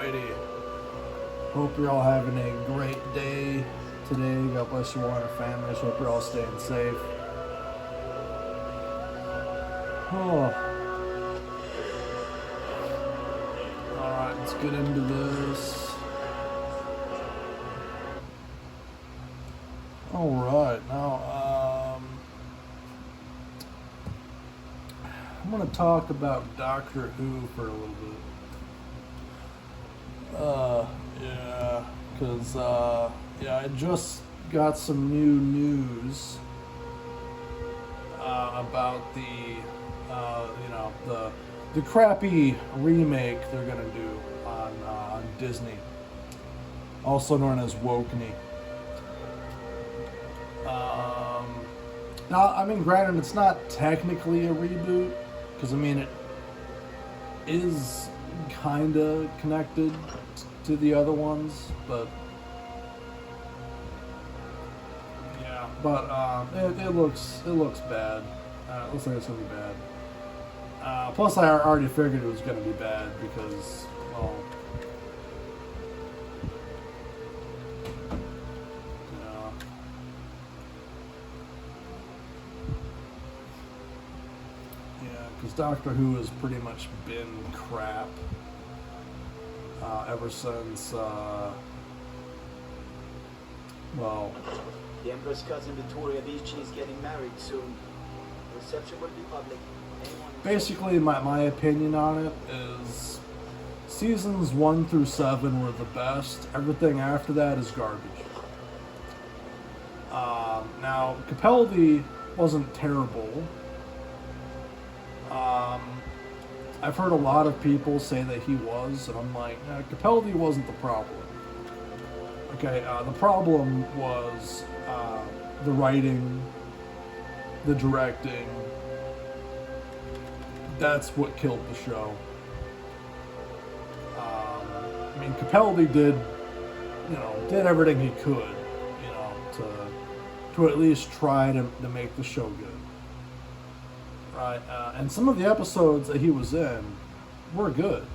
Alrighty. Hope you're all having a great day today. God bless you all and your families. Hope you're all staying safe. Oh. Alright, let's get into this. Alright, now, I'm going to talk about Doctor Who for a little bit. Yeah, because, I just got some new news, about the crappy remake they're going to do on Disney, also known as Wokeney. Now, I mean, granted, it's not technically a reboot, because, I mean, it is kind of connected to the other ones, but yeah, but it looks bad. It looks like it's gonna be bad. Plus, I already figured it was gonna be bad because, well, because Doctor Who has pretty much been crap ever since, the Empress cousin Victoria Vici is getting married soon. The reception will be public. Basically, my opinion on it is seasons 1 through 7 were the best. Everything after that is garbage. Now, Capaldi wasn't terrible. I've heard a lot of people say that he was, and I'm like, Capaldi wasn't the problem. Okay, the problem was the writing, the directing. That's what killed the show. I mean, Capaldi did everything he could, to at least try to make the show good. Right, and some of the episodes that he was in were good.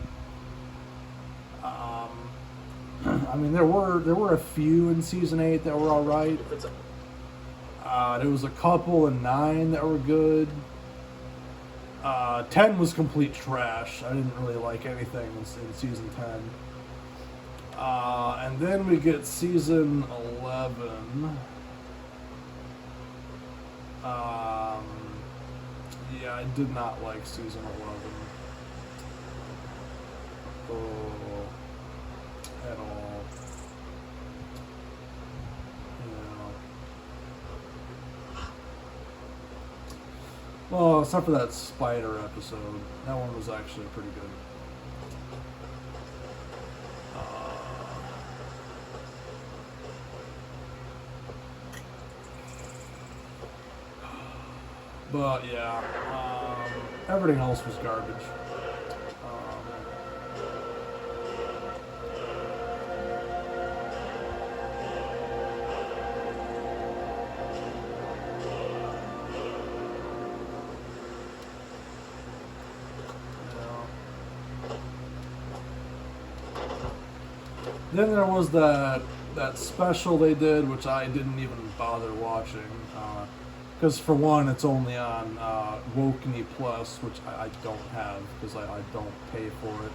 I mean, there were a few in season 8 that were all right. There was a couple in 9 that were good. 10 was complete trash. I didn't really like anything in season 10. And then we get season 11. Yeah, I did not like season 11. At all. Well, except for that spider episode. That one was actually pretty good. But yeah, everything else was garbage. Then there was that special they did, which I didn't even bother watching. Because for one, it's only on Wokeney Plus, which I don't have because I don't pay for it.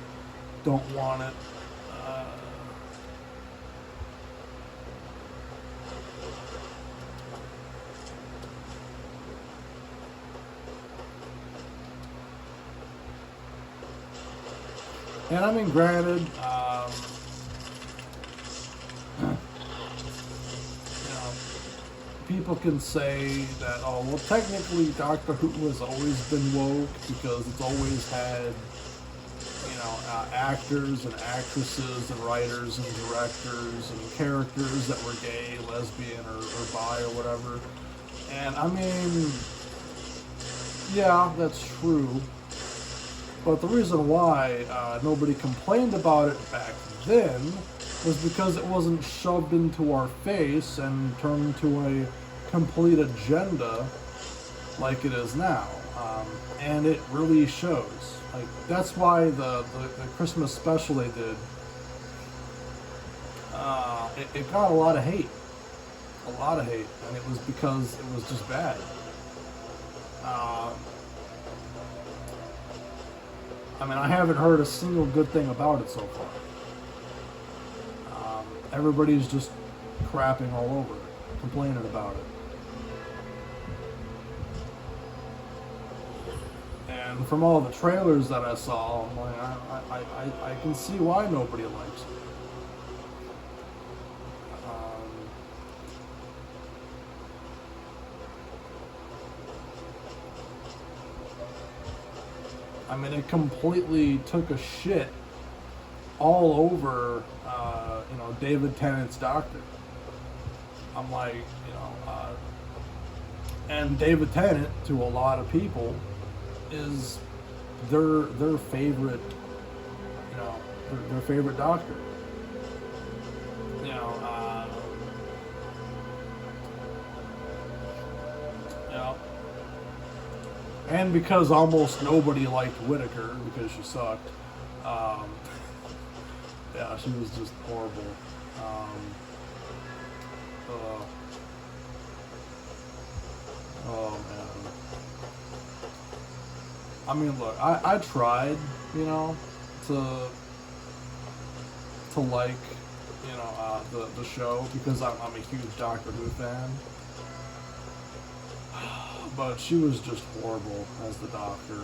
Don't want it. And I mean, granted, people can say that, oh, well, technically Doctor Who has always been woke because it's always had, actors and actresses and writers and directors and characters that were gay, lesbian, or bi or whatever. And I mean, yeah, that's true. But the reason why nobody complained about it back then was because it wasn't shoved into our face and turned into a complete agenda like it is now. And it really shows. Like, that's why the Christmas special they did it got a lot of hate. A lot of hate. And it was because it was just bad. I mean, I haven't heard a single good thing about it so far. Everybody's just crapping all over it, complaining about it. And from all the trailers that I saw, I'm like, I can see why nobody likes it. I mean, it completely took a shit all over, David Tennant's Doctor. I'm like, and David Tennant, to a lot of people, is their favorite, their favorite Doctor. And because almost nobody liked Whittaker because she sucked. Yeah, she was just horrible. Oh man. I mean, look, I tried, to like, the show because I'm a huge Doctor Who fan. But she was just horrible as the Doctor.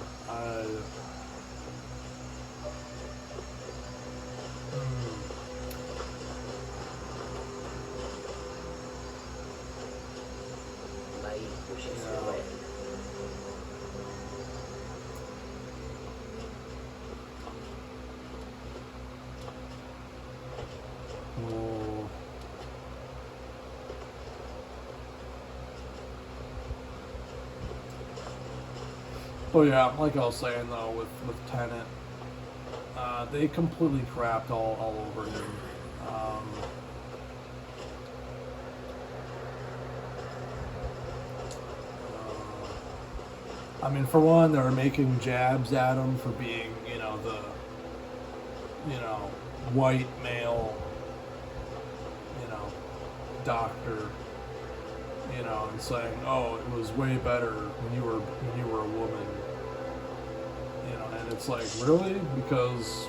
But yeah, like I was saying though, with Tennant, they completely crapped all over him. I mean, for one, they were making jabs at him for being, the, white male, doctor, and saying, "Oh, it was way better when you were a woman," and it's like, really? Because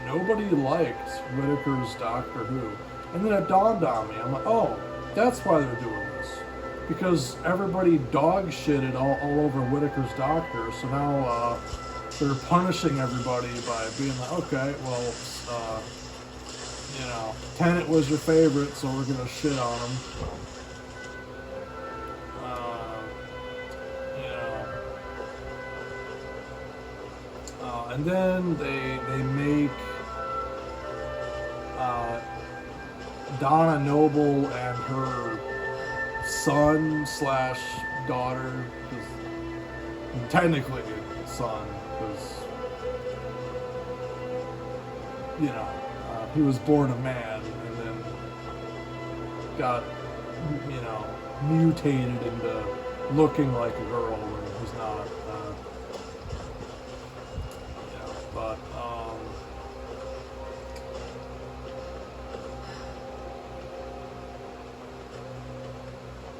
nobody liked Whittaker's Doctor Who, and then it dawned on me. I'm like, oh, that's why they're doing this. Because everybody dog shitted all over Whittaker's Doctor, so now they're punishing everybody by being like, okay, well, Tennant was your favorite, so we're gonna shit on him. And then they make Donna Noble and her son / daughter, because technically son, because he was born a man and then got mutated into looking like a girl when he's not. But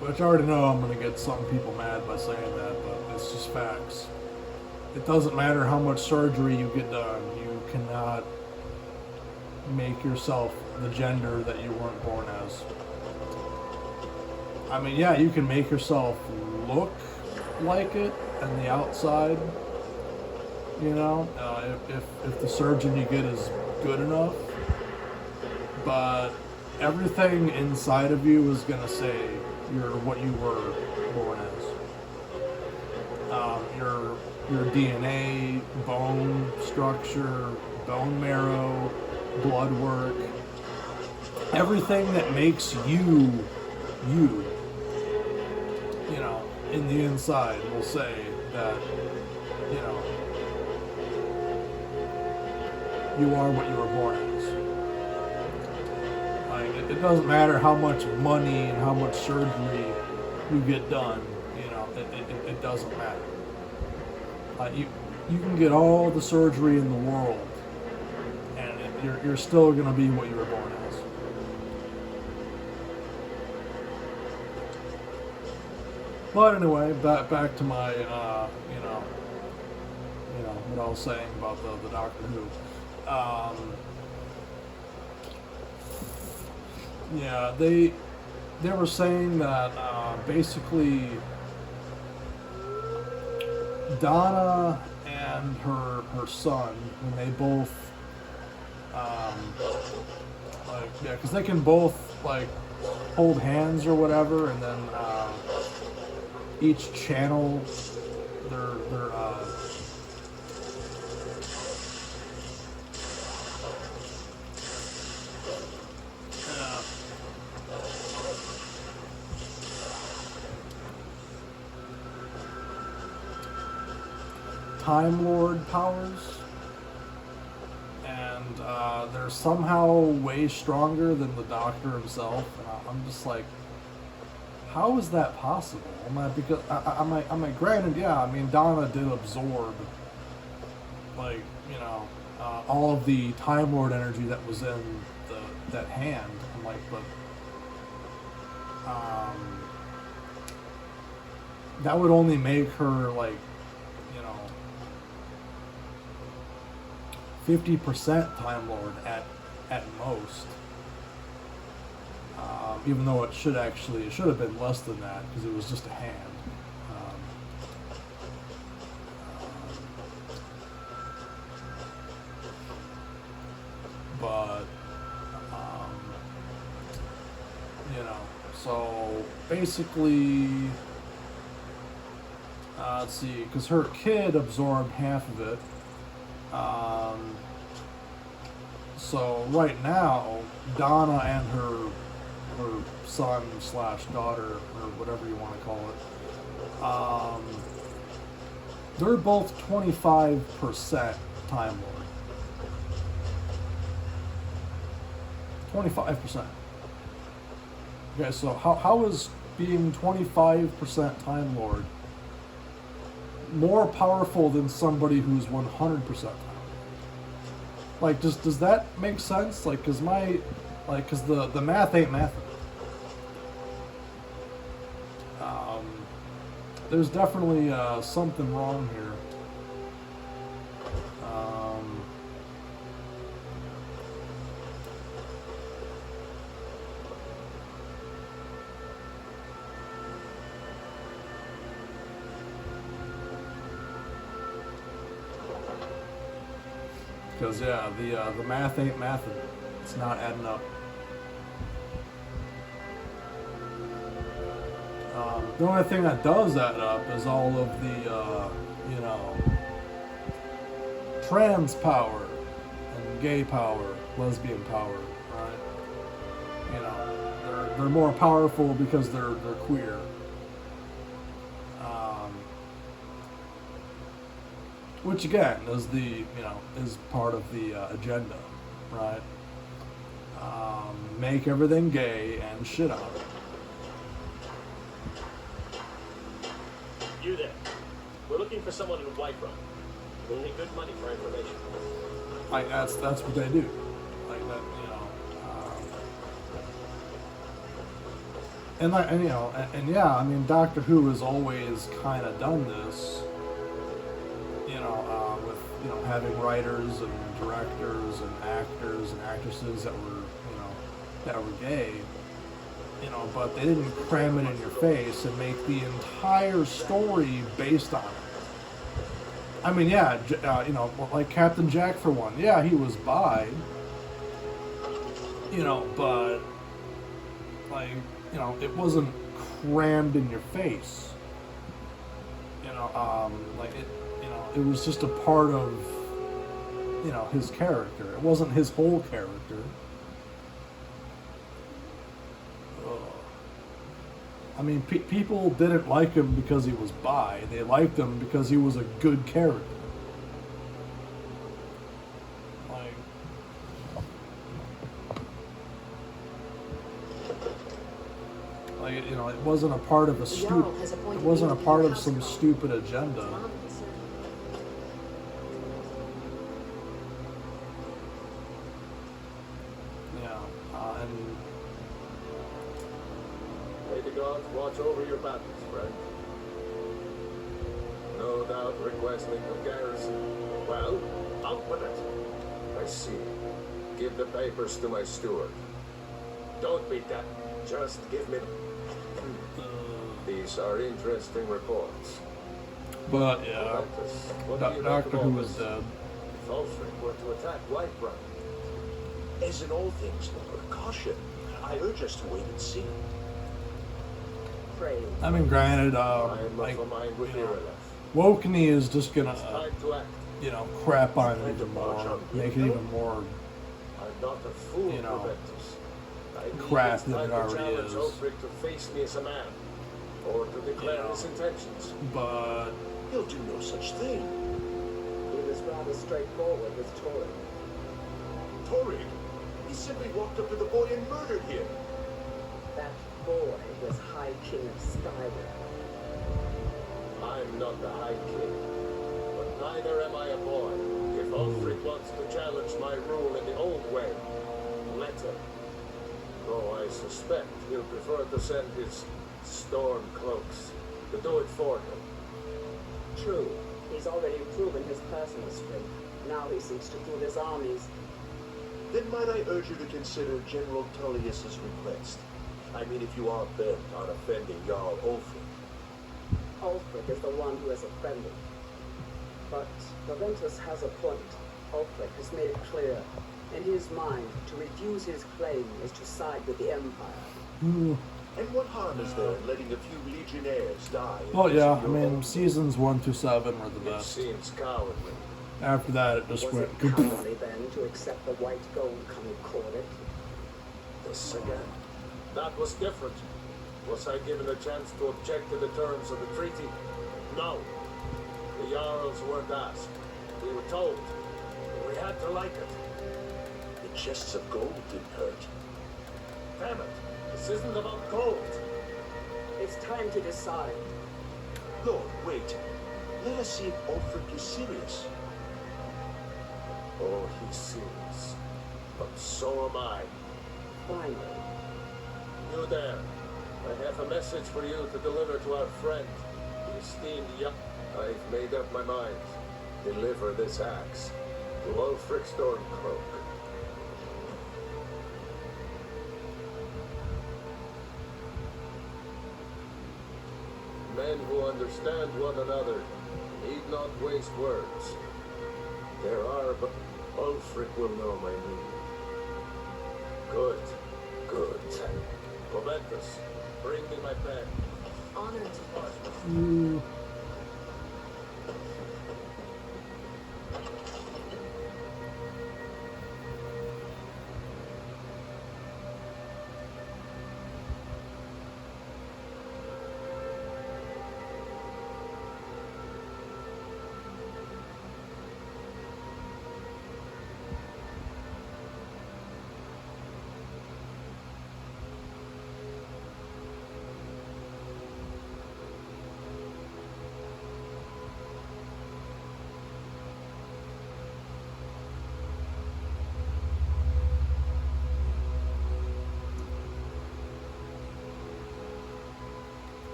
which I already know I'm going to get some people mad by saying that, but it's just facts. It doesn't matter how much surgery you get done, you cannot make yourself the gender that you weren't born as. I mean, yeah, you can make yourself look like it on the outside, if the surgeon you get is good enough, but everything inside of you is going to say you're what you were born as. Your DNA, bone structure, bone marrow, blood work, everything that makes you, in the inside will say that, you are what you were born as. Like, it doesn't matter how much money and how much surgery you get done, it doesn't matter. You can get all the surgery in the world, and you're still going to be what you were born as. But anyway, back to my what I was saying about the Doctor Who. Yeah, they were saying that basically Donna and her son, when they both because they can both like hold hands or whatever, and then each channel their Time Lord powers, and they're somehow way stronger than the Doctor himself. And I'm just like, how is that possible? Because granted, yeah, I mean Donna did absorb like all of the Time Lord energy that was in that hand. I'm like, but that would only make her like 50% Time Lord at most. Even though it should have been less than that because it was just a hand. But so basically, let's see, because her kid absorbed half of it. So right now, Donna and her son / daughter, or whatever you want to call it, they're both 25% Time Lord. 25%. Okay, so how is being 25% Time Lord more powerful than somebody who's 100% Time Lord? Like, does that make sense? Like, cause the math ain't math. There's definitely something wrong here. Because yeah, the math ain't mathing. It's not adding up. The only thing that does add up is all of the trans power and gay power, lesbian power, right? They're more powerful because they're queer. Which again is is part of the agenda, right? Make everything gay and shit on it. You there. We're looking for someone in Whiterun. We'll need good money for information. Like that's what they do. Like that, and yeah, I mean Doctor Who has always kind of done this. With having writers and directors and actors and actresses that were gay, but they didn't cram it in your face and make the entire story based on it. I mean, yeah, like Captain Jack for one, yeah, he was bi, but like, it wasn't crammed in your face, it was just a part of, his character. It wasn't his whole character. I mean, people didn't like him because he was bi. They liked him because he was a good character. It wasn't a part of it wasn't a part of some stupid agenda. May the gods watch over your battles, friend. No doubt requesting the garrison. Well, out with it. I see. Give the papers to my steward. Don't be that. Just give me... These are interesting reports. But yeah, What do you make Doctor of all Who is this? dead. If Ulfric were to attack Whiterun, As in all things, Lord, caution. I urge us to wait and see. Pray. I mean, granted, I am like, of a mind with you know, Irileth. Wokeney is just gonna, Time to act. you know, crap on it even more, make it even more I'm not a fool, You know, Proventus. I need crap this than time it to already challenge is. Ulfric to face me as a man, or to declare You know. his intentions. But He'll do no such thing. He was rather straightforward with Torin. Torrid, he simply walked up to the boy and murdered him. That boy was High King of Skyrim. I'm not the High King, but neither am I a boy. If Ulfric wants to challenge my rule in the old way, let him. Though I suspect he'll prefer to send his storm cloaks to do it for him. True, he's already proven his personal strength. Now he seeks to fool his armies. Then might I urge you to consider General Tullius's request? I mean, if you are bent on offending Jarl Ulfric. Ulfric is the one who is offended. But Proventus has a point. Ulfric has made it clear. In his mind, to refuse his claim is to side with the Empire. ooh. And what harm is there in letting a few legionnaires die? in Well, case yeah, of I your mean, own- seasons 1 through 7 were the It best. seems cowardly. After that, it just Was went. it cowardly then to accept the white gold coming courted? This again. That was different. Was I given a chance to object to the terms of the treaty? No. The Jarls weren't asked. We were told. We had to like it. The chests of gold didn't hurt. Damn it. This isn't about gold. It's time to decide. Lord, wait. Let us see if Ulfric is serious. Oh, he seems. But so am I. Finally, You there. I have a message for you to deliver to our friend, the esteemed young. I've made up my mind. Deliver this axe to Ulfric Stormcloak. Men who understand one another need not waste words. There are, but Ulfric will know my meaning. Good, good. Proventus, bring me my pen. honored. Ooh.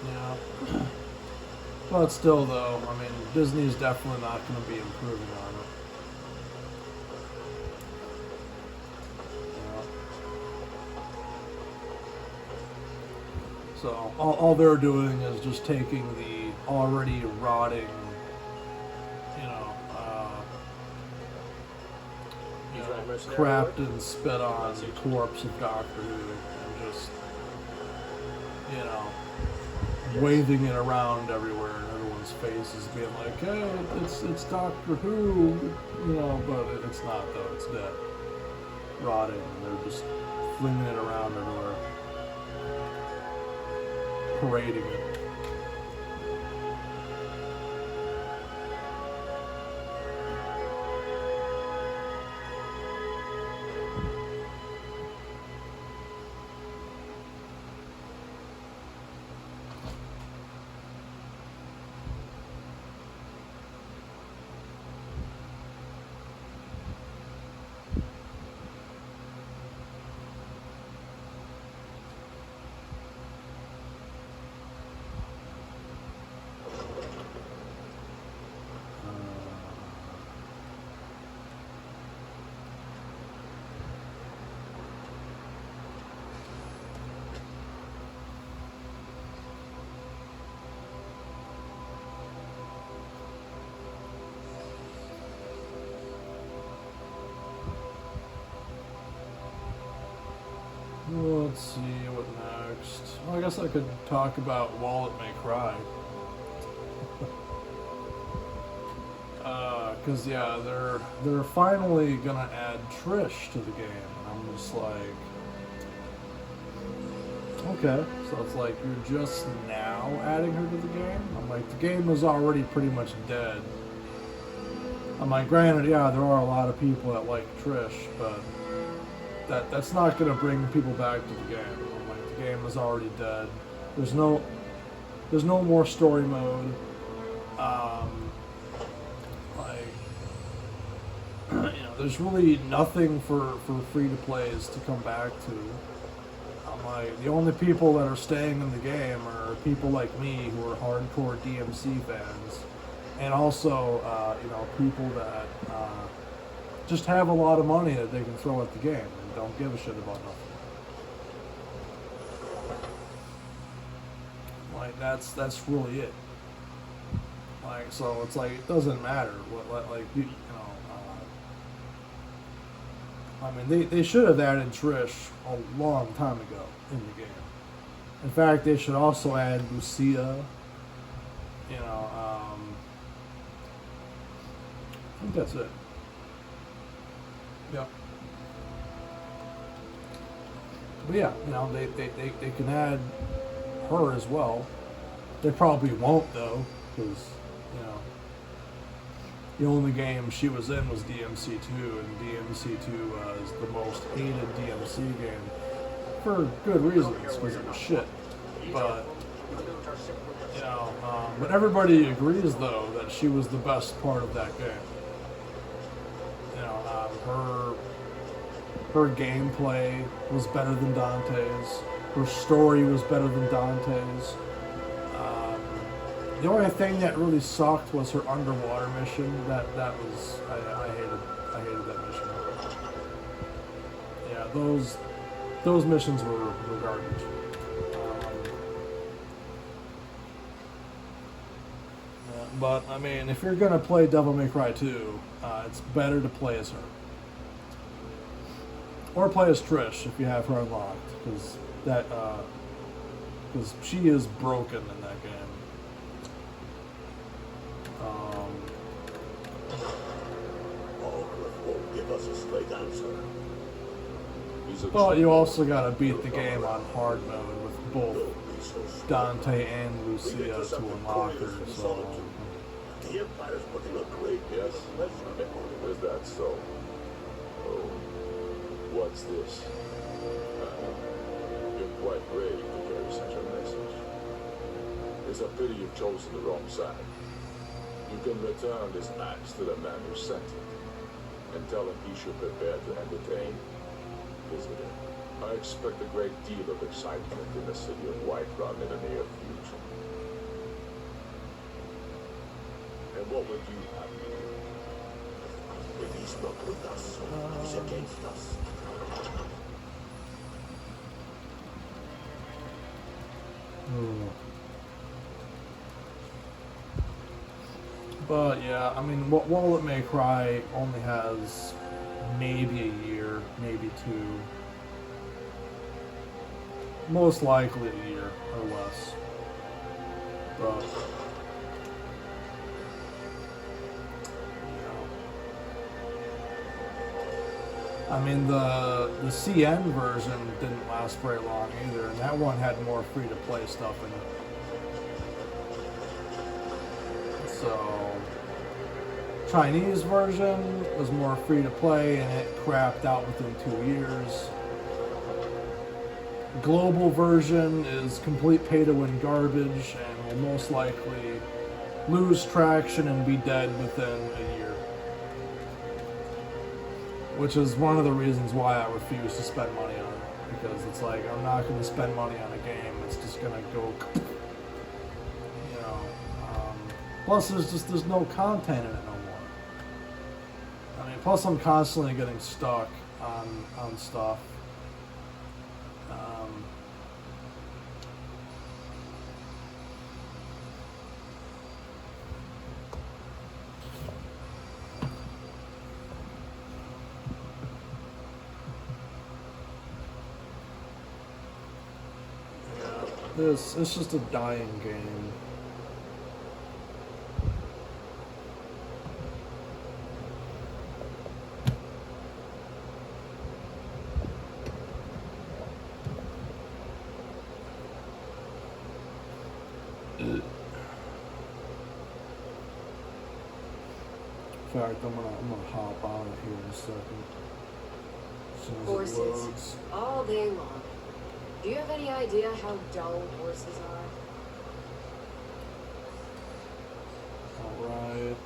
Yeah. But still, though, I mean, Disney's definitely not going to be improving on it. Yeah. So, all they're doing is just taking the already rotting, you know, He's right, mercenary crapped lord. and spit on corpse of Doctor Who and just, you know, waving it around everywhere in everyone's faces, being like, "Hey, it's Doctor Who," you know, but it's not though. It's dead, rotting, and they're just flinging it around everywhere, parading it. let's see what next. Well, I guess I could talk about While It May Cry. Cause yeah, they're finally gonna add Trish to the game. And I'm just like, okay, so it's like you're just now adding her to the game. I'm like, the game is already pretty much dead. I'm like, granted, yeah, there are a lot of people that like Trish, but that's not gonna bring people back to the game. I'm like, the game is already dead. There's no more story mode. There's really nothing for free to plays to come back to. I'm like, the only people that are staying in the game are people like me who are hardcore DMC fans, and also people that just have a lot of money that they can throw at the game and don't give a shit about nothing. Like that's really it. Like, so it's like it doesn't matter what I mean, they should have added Trish a long time ago in the game. In fact, they should also add Lucia. I think that's it. Yep. But yeah, they can add her as well. They probably won't though, because the only game she was in was DMC2, and DMC2 was the most hated DMC game for good reasons, because it was shit. But but everybody agrees though that she was the best part of that game. Her gameplay was better than Dante's. Her story was better than Dante's. The only thing that really sucked was her underwater mission. That was I hated that mission. Yeah, those missions were garbage. But I mean, if you're gonna play Devil May Cry 2, it's better to play as her, or play as Trish if you have her unlocked, because she is broken in that game. Won't give us a straight answer. But you also gotta beat the game on hard mode with both Dante and Lucia to unlock her, so... The Empire's putting a great deal of pressure. Is that so? Oh, what's this? You're quite brave to carry such a message. It's a pity you've chosen the wrong side. You can return this axe to the man who sent it, and tell him he should prepare to entertain visitor. I expect a great deal of excitement in the city of Whiterun in the near future. And what would you have me do? If he's not with us, he's against us. But yeah, I mean, While It May Cry only has maybe a year, maybe two. Most likely a year or less. But I mean, the CN version didn't last very long either, and that one had more free-to-play stuff in it. So, Chinese version was more free-to-play, and it crapped out within 2 years. Global version is complete pay-to-win garbage, and will most likely lose traction and be dead within a year. Which is one of the reasons why I refuse to spend money on it. Because it's like, I'm not going to spend money on a game. It's just going to go, plus there's no content in it no more. I mean, plus I'm constantly getting stuck on stuff. it's just a dying game. In fact, I'm gonna hop on it here in a second. As soon as it Horses, loads. all day long. Do you have any idea how dull horses are? Alright.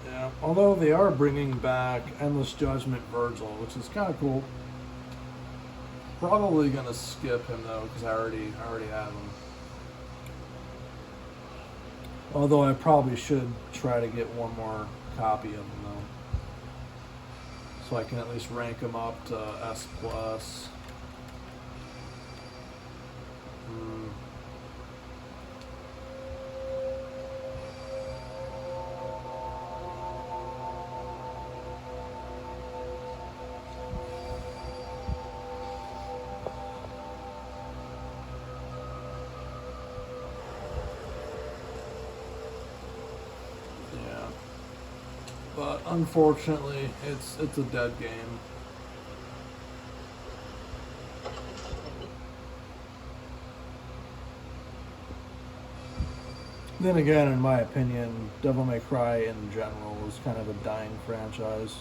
Yeah, although they are bringing back Endless Judgment Virgil, which is kind of cool. Probably gonna skip him though, because I already have him. Although I probably should try to get one more copy of him though, so I can at least rank him up to S plus. But unfortunately, it's a dead game. Then again, in my opinion, Devil May Cry in general is kind of a dying franchise.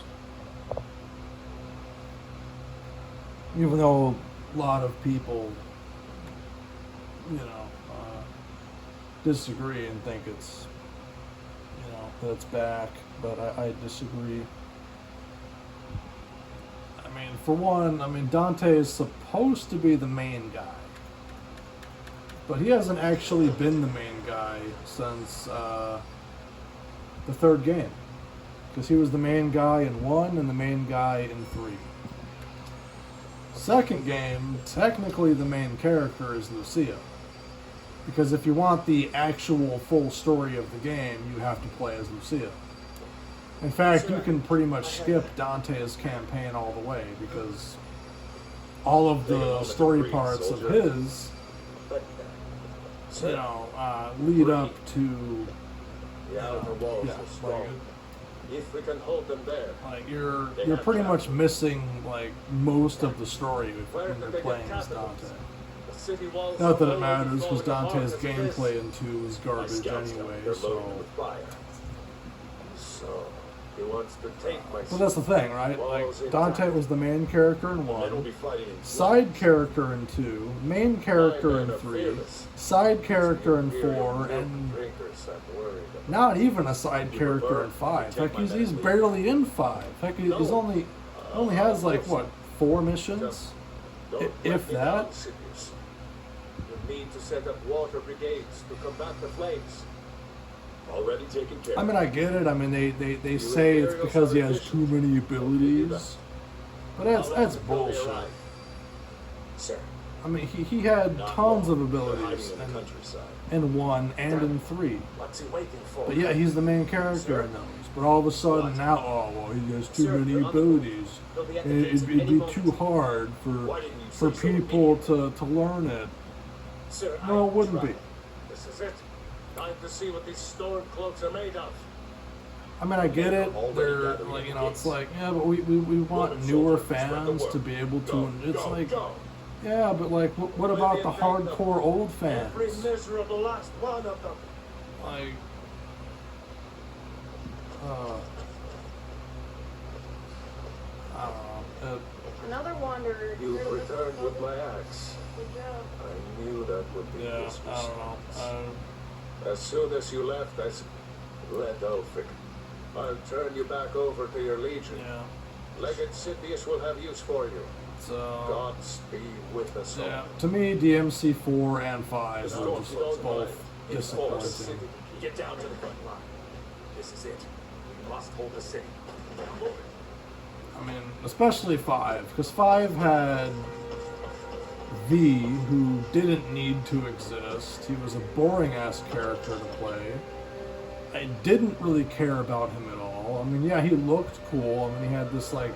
Even though a lot of people, disagree and think it's, that it's back, but I disagree. I mean, for one, Dante is supposed to be the main guy, but he hasn't actually been the main guy since the third game, because he was the main guy in 1 and the main guy in 3. Second game, technically the main character is Lucia, because if you want the actual full story of the game, you have to play as Lucia. In fact, you can pretty much skip Dante's campaign all the way, because all of the story parts of his, lead up to, The outer walls are strong. If we can hold them there, like you're pretty much missing like most of the story when you're playing as Dante. Not that it matters, because Dante's gameplay in 2 is garbage anyway, so... So, he wants to take my... But that's the thing, right? Like, Dante was the main character in 1, side character in 2, main character in 3, side character in 4, and not even a side character in 5. Heck, he's barely in 5. Heck, he's only has, like, what, 4 missions? If that? Need to set up water brigades to combat the flames. Already taken care of. I get it. They say it's because he has too many abilities. But that's bullshit. Sir. He had tons of abilities in 1 and in 3. What's he waiting for? But yeah, he's the main character in those. But all of a sudden now, he has too many abilities. And it'd be too hard for people to learn it. Sir, No, it wouldn't be. This is it. Time to see what these storm cloaks are made of. I get it. They're like, it's like, yeah, but we want newer fans to be able to. It's like, yeah, but like, what about the hardcore old fans? Every miserable last one of them. Like, I don't know. Another wanderer. You've returned with my axe. Good job. I knew that would be Yeah, this I don't know. response. As soon as you left, I said, let Ulfric. I'll turn you back over to your legion. Yeah. Legate Sithius will have use for you. So, Godspeed with us all. yeah, to me, DMC 4 and 5 Just are don't just mind. both It's all the disappointing. city. Get down to the front line. This is it. We must hold the city. Especially 5, because 5 had V, who didn't need to exist. He was a boring ass character to play. I didn't really care about him at all. I mean, yeah, he looked cool. I mean, he had this, like,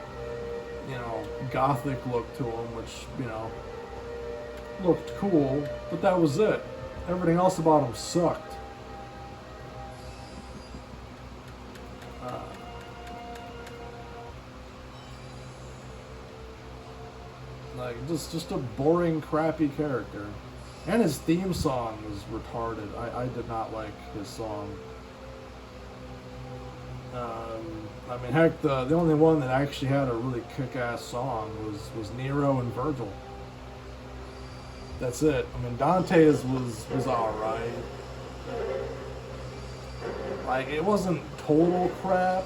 you know, gothic look to him, which, you know, looked cool, but that was it. Everything else about him sucked. Like, just a boring, crappy character. And his theme song was retarded. I did not like his song. I mean, heck, the only one that actually had a really kick-ass song was Nero and Virgil. That's it. I mean, Dante's was alright. Like, it wasn't total crap,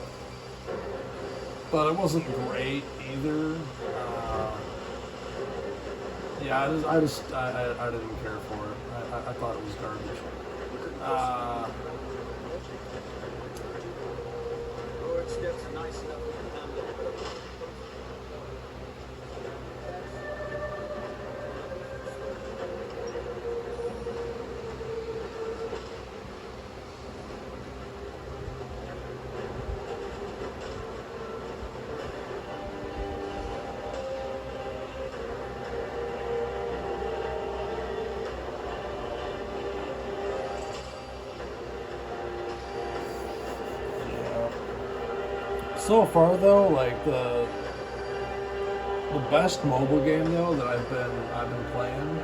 but it wasn't great either. Yeah, I didn't care for it. I thought it was garbage. Lord Steps are nice enough to handle. So far, though, like the best mobile game though that I've been playing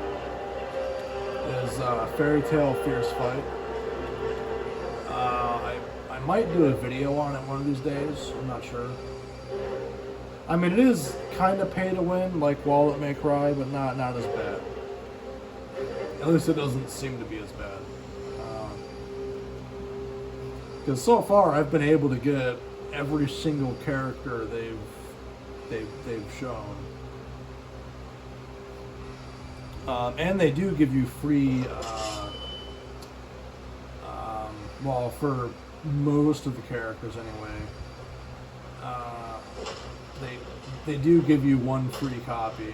is Fairy Tail Fierce Fight. I might do a video on it one of these days. I'm not sure. I mean, it is kind of pay to win, like Wallet May Cry, but not as bad. At least it doesn't seem to be as bad. Because so far, I've been able to get every single character they've shown, and they do give you free. Well, for most of the characters anyway, they do give you one free copy.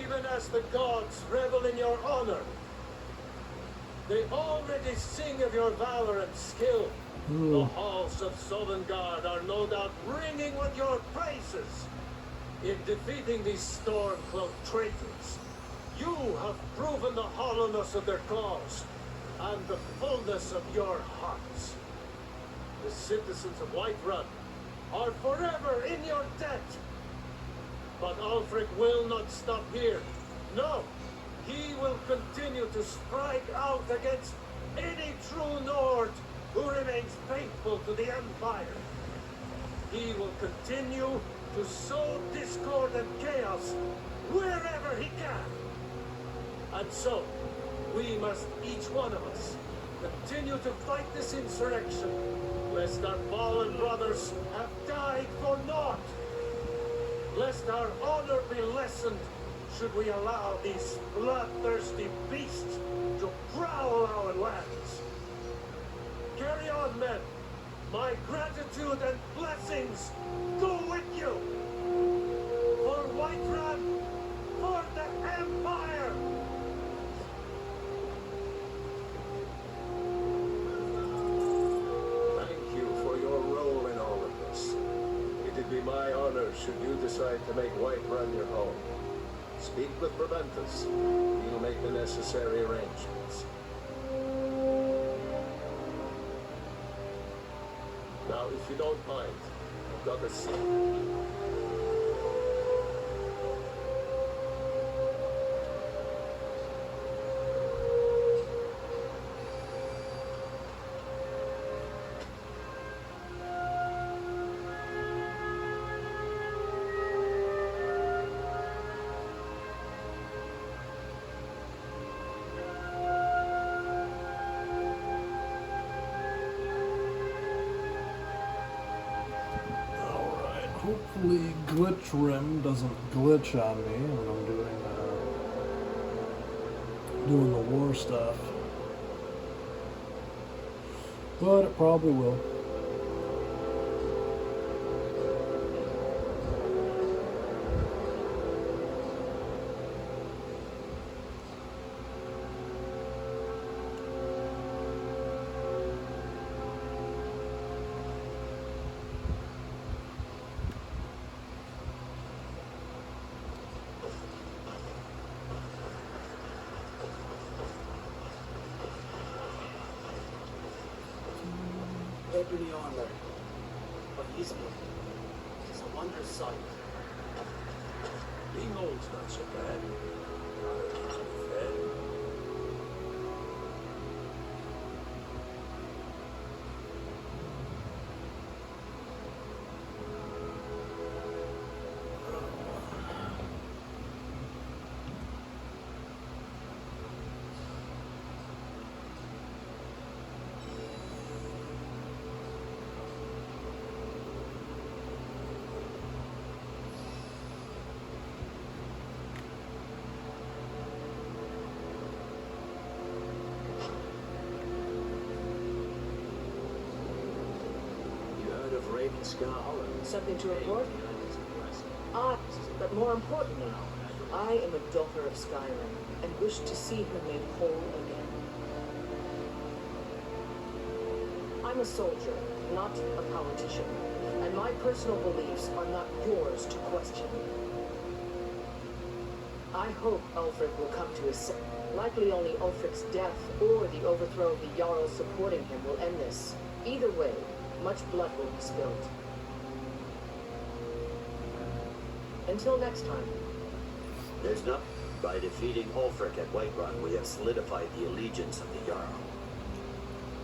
even as the gods revel in your honor. They already sing of your valor and skill. The halls of Sovngarde are no doubt ringing with your praises. In defeating these storm-cloaked traitors, you have proven the hollowness of their cause and the fullness of your hearts. The citizens of Whiterun are forever in your debt. But Ulfric will not stop here. No, he will continue to strike out against any true Nord who remains faithful to the Empire. He will continue to sow discord and chaos wherever he can. And so, we must, each one of us, continue to fight this insurrection, lest our fallen brothers have died for naught. Lest our honor be lessened should we allow these bloodthirsty beasts to prowl our lands. Carry on, men. My gratitude and blessings go with you. For Whiterun, for the Empire! Thank you for your role in all of this. It'd be my honor should you decide to make Whiterun your home. Speak with Preventus. He'll make the necessary arrangements. Now, if you don't mind, I've got a seat. Hopefully glitch rim doesn't glitch on me when I'm doing the war stuff. But it probably will. Ebony armor of Eastwood is a wondrous sight. Being old's not so bad. Fed. Something to report? But more importantly, I am a daughter of Skyrim and wish to see her made whole again. I'm a soldier, not a politician, and my personal beliefs are not yours to question. I hope Ulfric will come to his senses. Likely only Ulfric's death or the overthrow of the Jarl supporting him will end this. Either way, much blood will be spilled. Until next time. There's not. By defeating Ulfric at Whiterun, we have solidified the allegiance of the Jarl.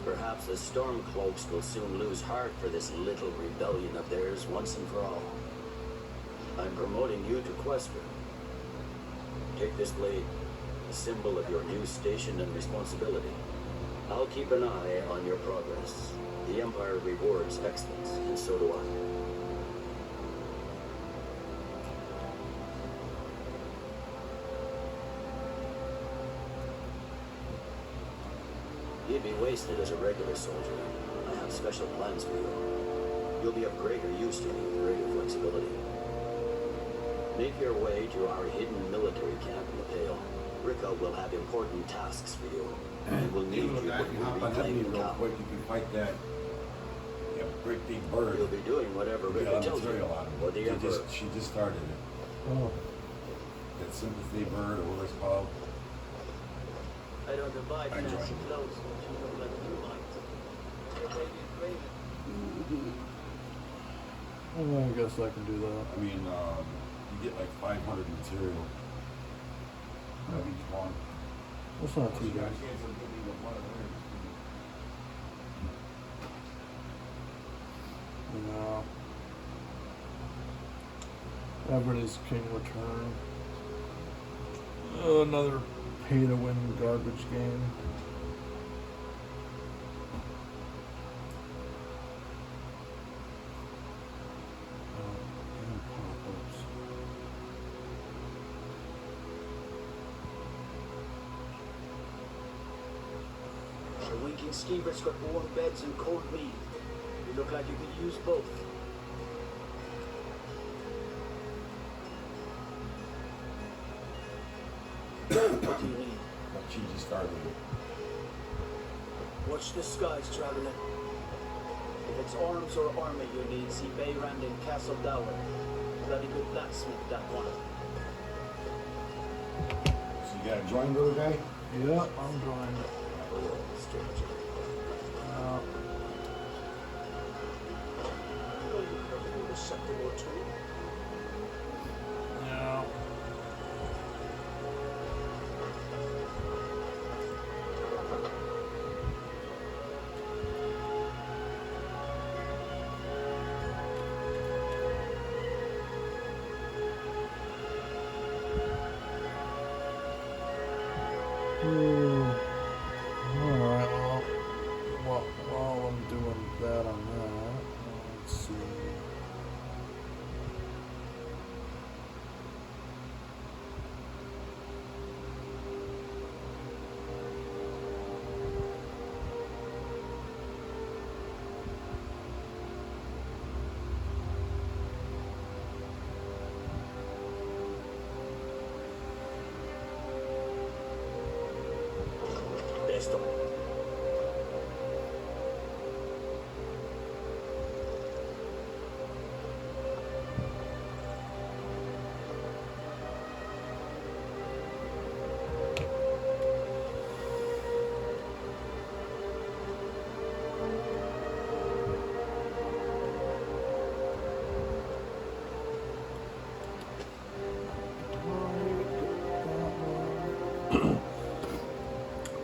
Perhaps the Stormcloaks will soon lose heart for this little rebellion of theirs once and for all. I'm promoting you to Quester. Take this blade, a symbol of your new station and responsibility. I'll keep an eye on your progress. The Empire rewards excellence, and so do I. You'd be wasted as a regular soldier. I have special plans for you. You'll be of greater use to me with greater flexibility. Make your way to our hidden military camp in the Pale. Rico will have important tasks for you. And will need you when you Hop on that reclaim real the cow. quick. You can fight that great big bird. You'll be doing whatever We Rico got tells you. material on Or the it. Emperor. She just started it. Oh. That sympathy bird, or what it's called. I don't abide I fancy joined. clothes, but you look like you might. Your baby Raven. I guess I can do that. I mean, you get like 500 material of each one. That's not too You got bad. a chance of getting one of Yeah. Everybody's King Return. Another pay-to-win garbage game. And pop-ups. The winking skeever's got warm beds and cold meat. You look like you could use both. What do you need? But she just started it. Watch the skies, traveler. If it's arms or armor you need, see Bayrand in Castle Dower. Bloody good blacksmith, that one. So you got to join, little guy? Yeah, I'm joined. Oh, you covered with a sector or two. Yeah. Alright, well, while I'm doing that on that, let's see. Esto.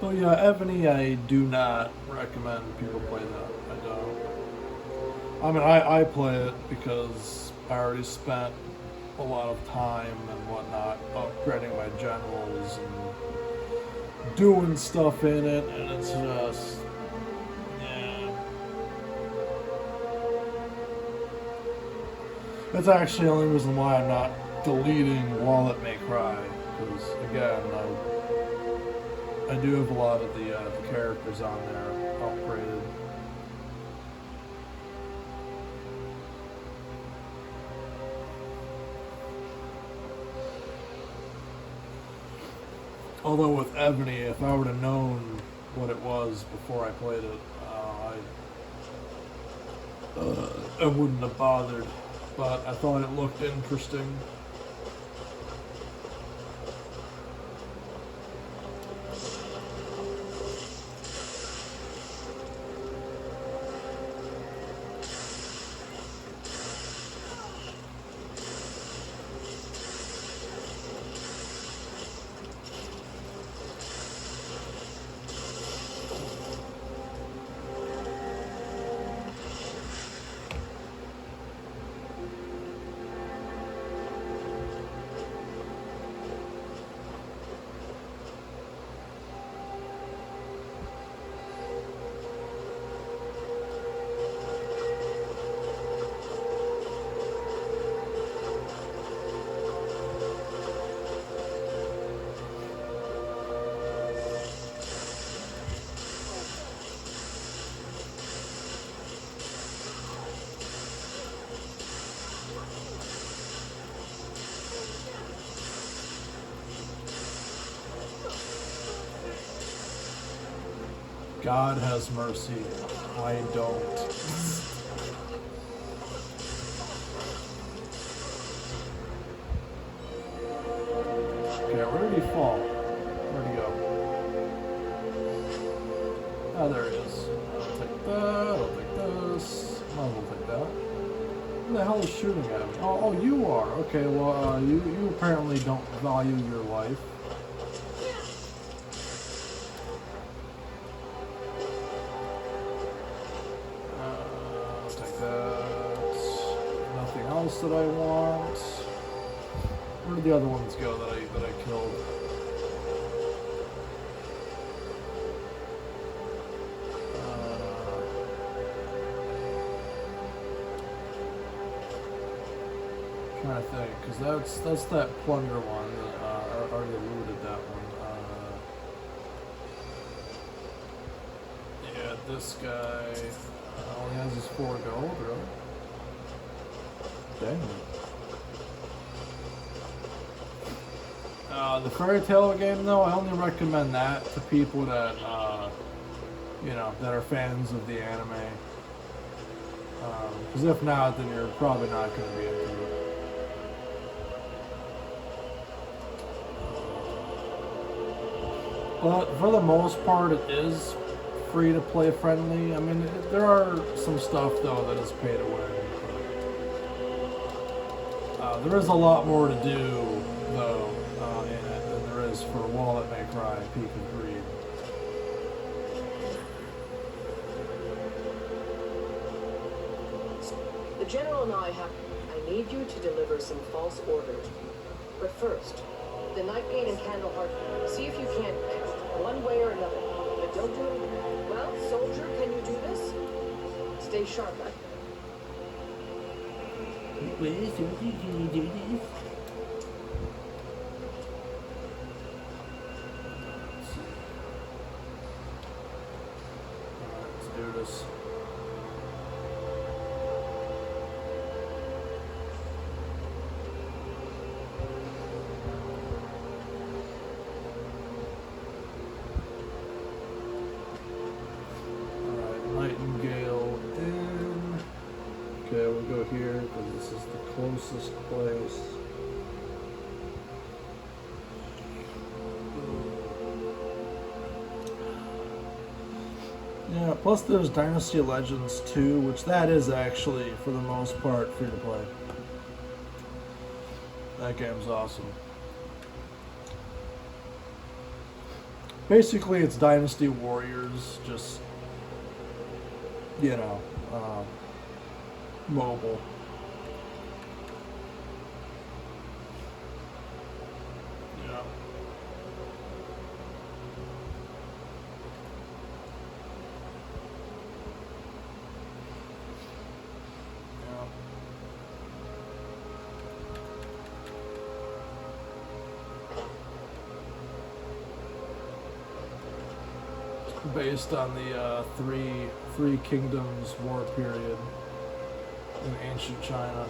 So yeah, Ebony, I do not recommend people play that. I don't. I mean, I play it because I already spent a lot of time and whatnot upgrading my generals and doing stuff in it, and it's just, yeah. That's actually the only reason why I'm not deleting Wallet May Cry, because again, I do have a lot of the characters on there upgraded. Although with Ebony, if I would have known what it was before I played it, I wouldn't have bothered. But I thought it looked interesting. God has mercy. I don't. Okay, where did he fall? Where'd he go? Oh, there he is. I'll take that, I'll take this. Might as well take that. Who the hell is shooting at me? Oh, you are. Okay, well, you apparently don't value your life. I'll take that. Nothing else that I want. Where did the other ones go that I killed? Trying to think, because that's that plunder one. I already looted that one. Yeah, this guy only has his 4 gold, really? Dang it. The fairy tale game, though, I only recommend that to people that, you know, that are fans of the anime. Because if not, then you're probably not going to be into it. But for the most part, it is free to play friendly. I mean, there are some stuff, though, that is pay to win. There is a lot more to do, though, in it than there is for Wallet May Cry, Peak of Greed. The General and I need you to deliver some false orders. But first, the Nightgate and Candleheart, see if you can't exit, one way or another. But don't do it. Well, soldier, can you do this? Stay sharp out there. Wait, can you do this? Let's do this. Nightingale in. Okay, we'll go here because this is the closest place. Yeah, plus there's Dynasty Legends 2, which that is actually, for the most part, free to play. That game's awesome. Basically, it's Dynasty Warriors, just, you know, mobile. Yeah. Based on the Three Kingdoms War period in ancient China.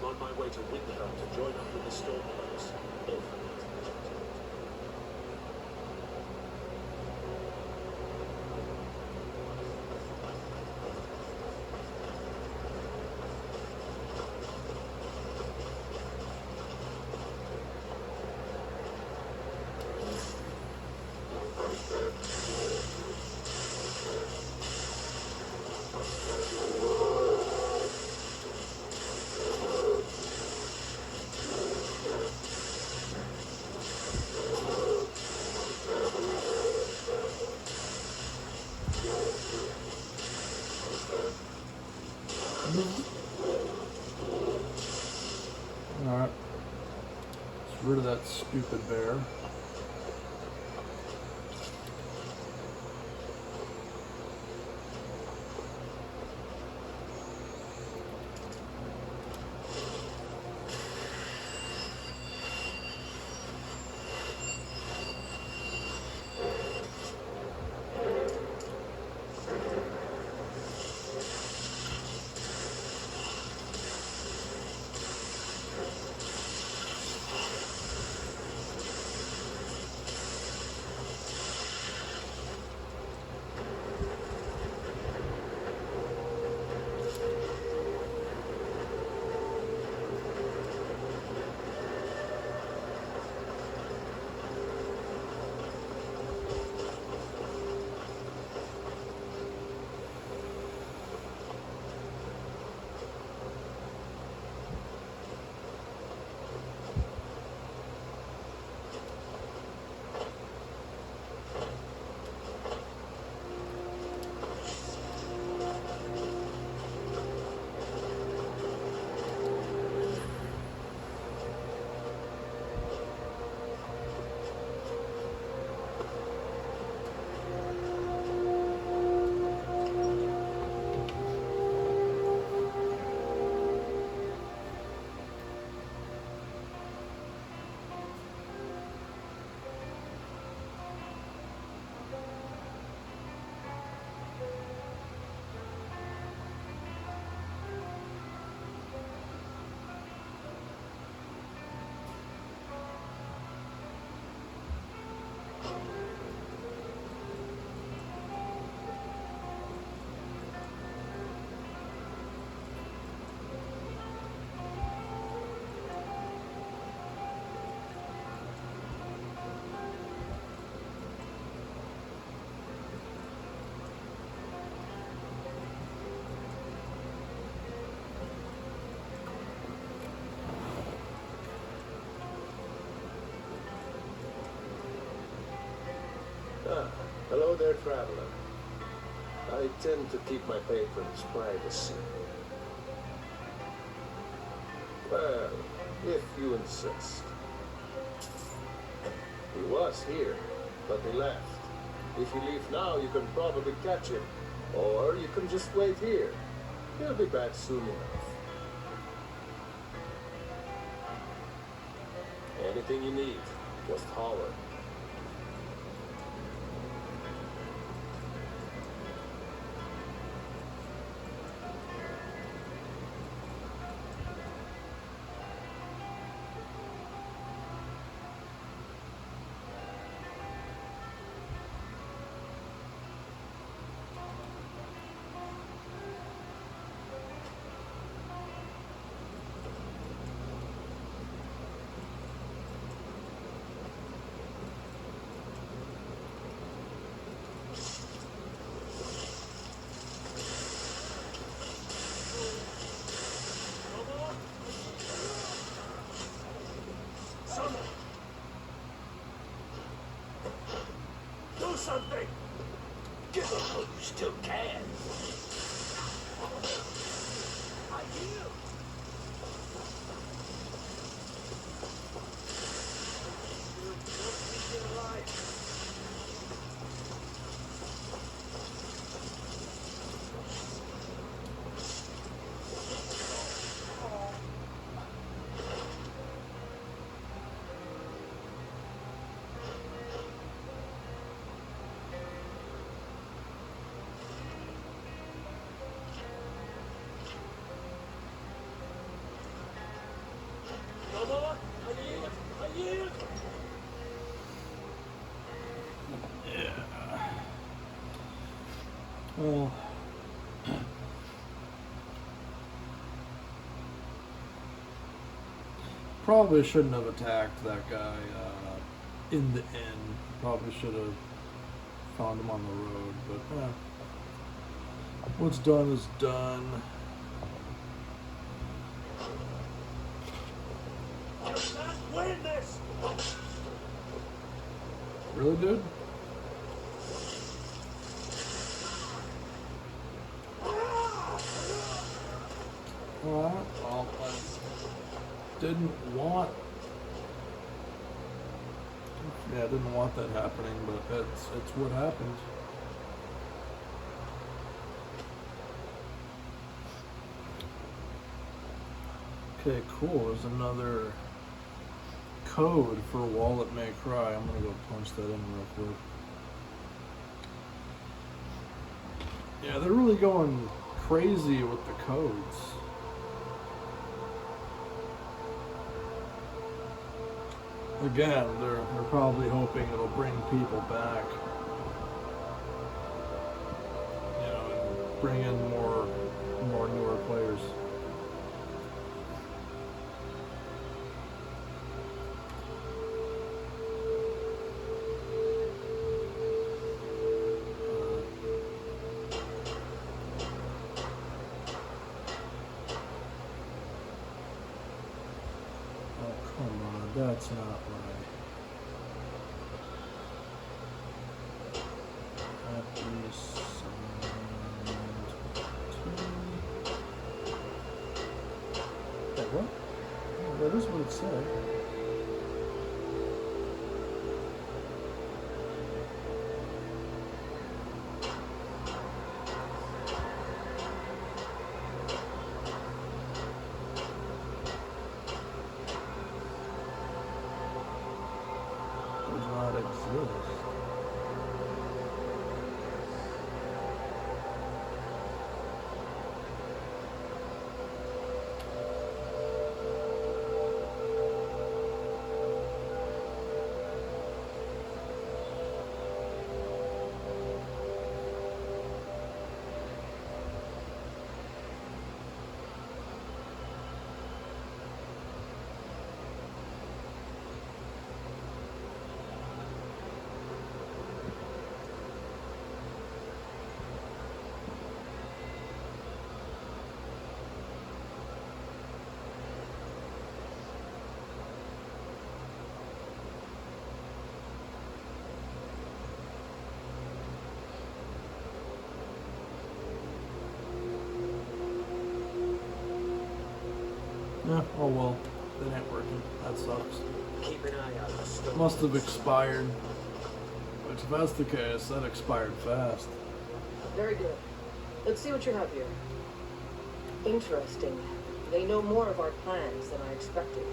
I'm on my way to Windhelm to join up with the Stormcloaks. Alright. Let's rid of that stupid bear. Ah, hello there, traveler. I tend to keep my patron's privacy. Well, if you insist. He was here, but he left. If you leave now, you can probably catch him. Or you can just wait here. He'll be back soon enough. Anything you need, just holler. Do something! Give a who's to can. I heal! Well, probably shouldn't have attacked that guy in the inn. Probably should have found him on the road, but what's done is done. Win this! Really, dude? Alright, well, I didn't want... Yeah, I didn't want that happening, but it's what happened. Okay, cool. There's another code for Wallet May Cry. I'm gonna go punch that in real quick. Yeah, they're really going crazy with the codes. Again, they're probably hoping it'll bring people back. You know, and bring in more newer players. That's not right. Happy signed Wait, what? Oh, that is what it said. Does not exist. Yeah, oh well, it ain't working. That sucks. Keep an eye out for stuff. Must have expired. Which, if that's the case, that expired fast. Very good. Let's see what you have here. Interesting. They know more of our plans than I expected.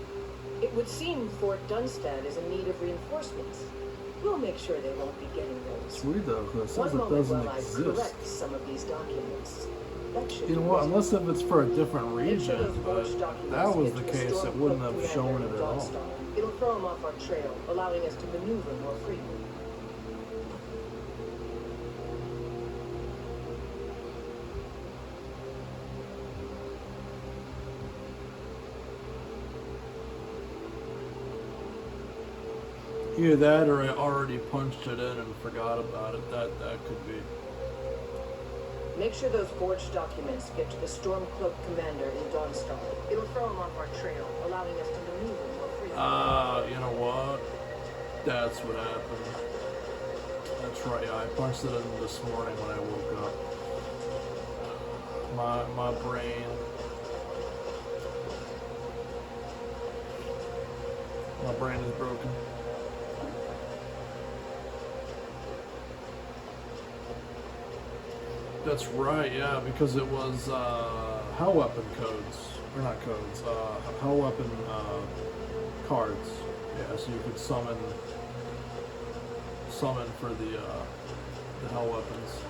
It would seem Fort Dunstad is in need of reinforcements. We'll make sure they won't be getting those. It's weird though, because it One says it moment doesn't while I exist. correct some of these documents. That should You know be what? easy. Unless if it's for a different Make sure those region, forged but documents that was get the to case, Storm it wouldn't Cloak have shown Commander it in at all. Dawnstar. It'll throw him off our trail, allowing us to maneuver more freely. Either that or I already punched it in and forgot about it. That could be. Make sure those forged documents get to the Stormcloak Commander in Dawnstar. It'll throw him off our trail, allowing us to maneuver more freely. You know what? That's what happened. That's right, I punched it in this morning when I woke up. My brain. My brain is broken. That's right, yeah, because it was hell weapon codes, or not codes, hell weapon cards. Yeah, so you could summon for the hell weapons.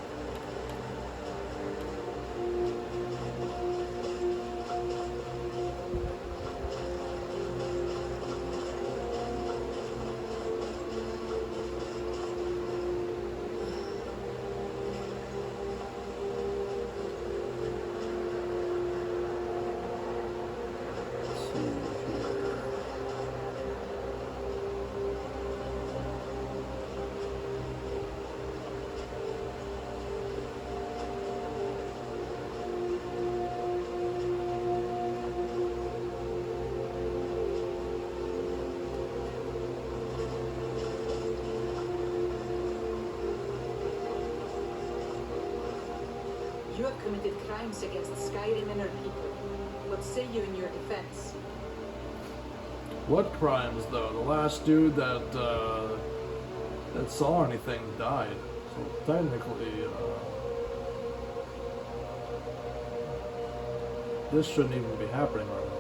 You have committed crimes against Skyrim and her people. What say you in your defense? What crimes, though? The last dude that saw anything died. So technically, this shouldn't even be happening right now.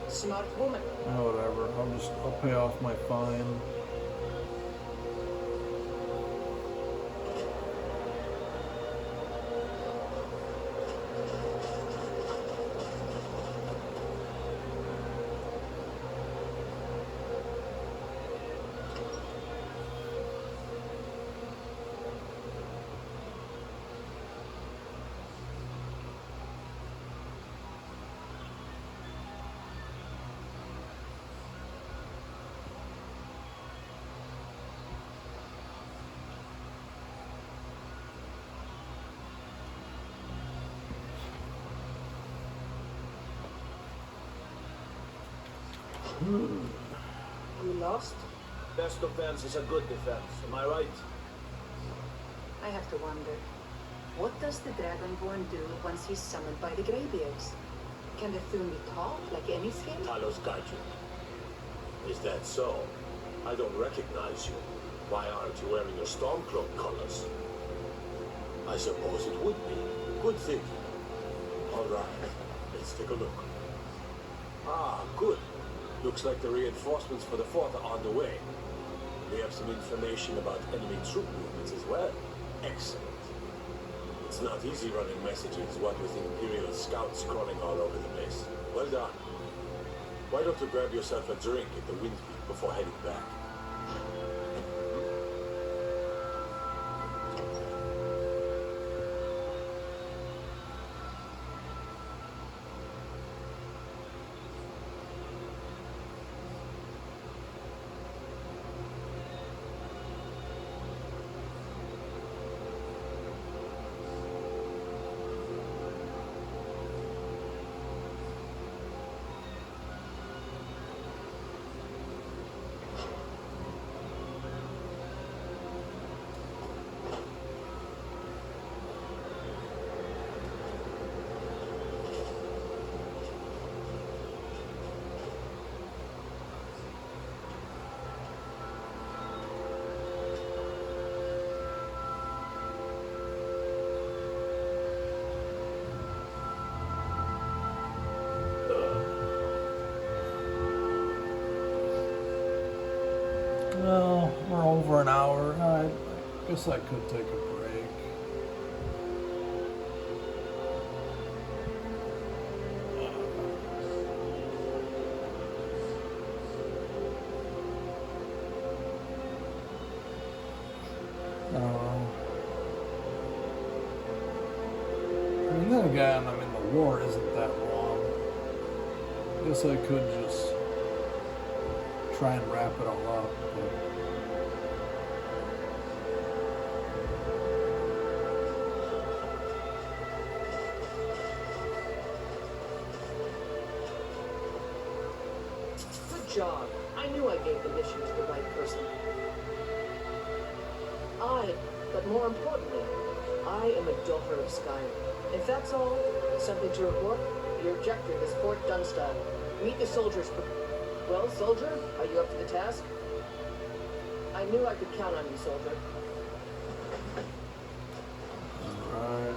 Smart woman. Whatever. I'll pay off my fine. You lost? Best defense is a good defense, am I right? I have to wonder. What does the Dragonborn do once he's summoned by the Greybeards? Can the Thundi talk like any skin? Talos Gaijin. Is that so? I don't recognize you. Why aren't you wearing your Stormcloak colors? I suppose it would be. Good thinking. All right, let's take a look. Ah, good. Looks like the reinforcements for the fort are on the way. We have some information about enemy troop movements as well. Excellent. It's not easy running messages, what with Imperial scouts crawling all over the place. Well done. Why don't you grab yourself a drink at the Windpeak before heading back? Well, we're over an hour. I guess I could take a break. I mean, then again, the war isn't that long. I guess I could just try and wrap it all up. Good job. I knew I gave the mission to the right person. But more importantly, I am a daughter of Skyrim. If that's all, something to report? Your objective is Fort Dunstad. Meet the soldiers. Well, soldier, are you up to the task? I knew I could count on you, soldier. Alright.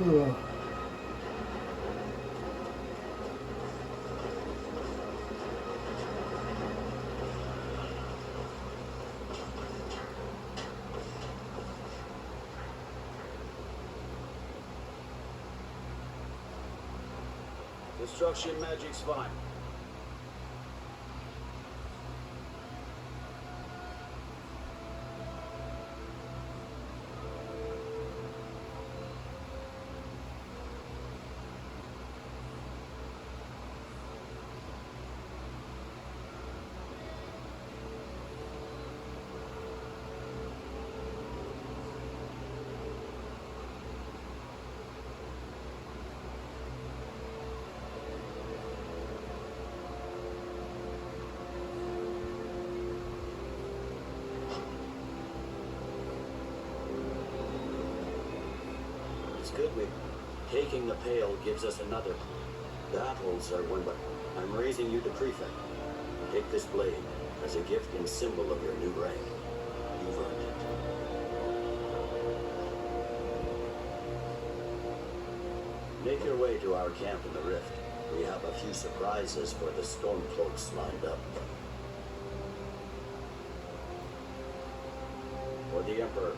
Ugh. Destruction magic's fine. It's good we... Taking the pail gives us another. The apples are one, but I'm raising you to prefect. Take this blade as a gift and symbol of your new rank. You've earned it. Make your way to our camp in the Rift. We have a few surprises for the Stormcloaks lined up. For the Emperor.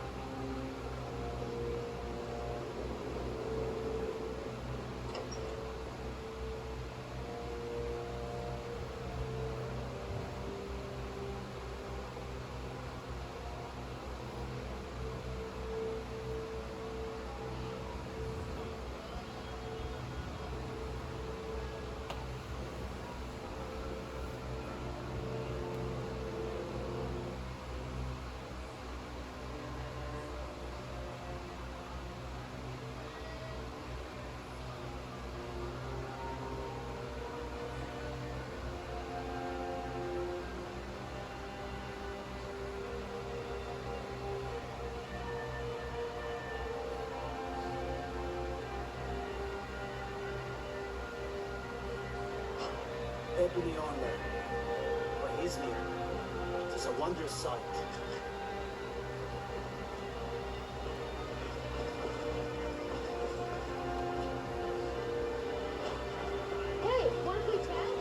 Ebony armor. For his near. It is a wondrous sight. Hey, wanna play tag?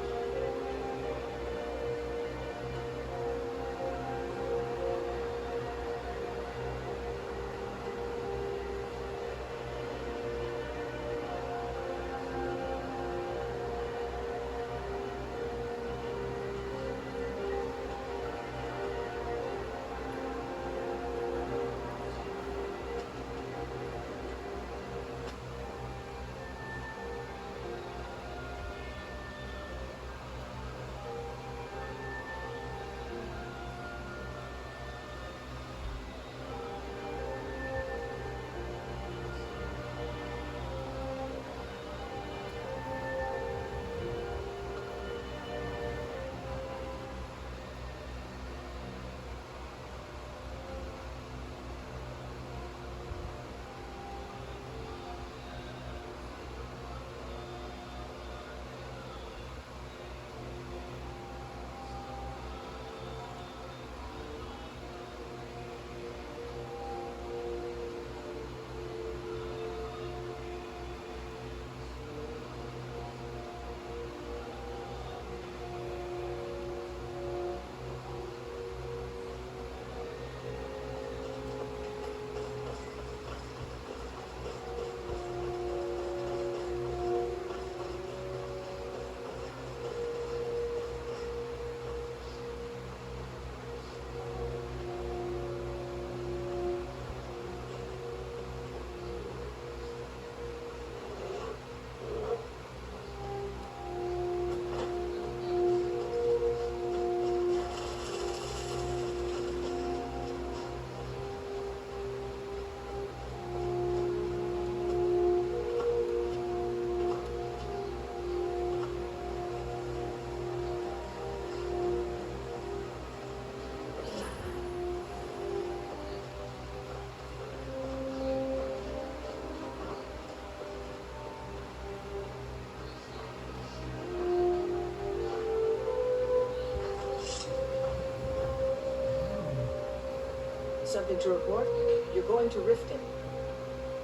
Something to report? You're going to Riften.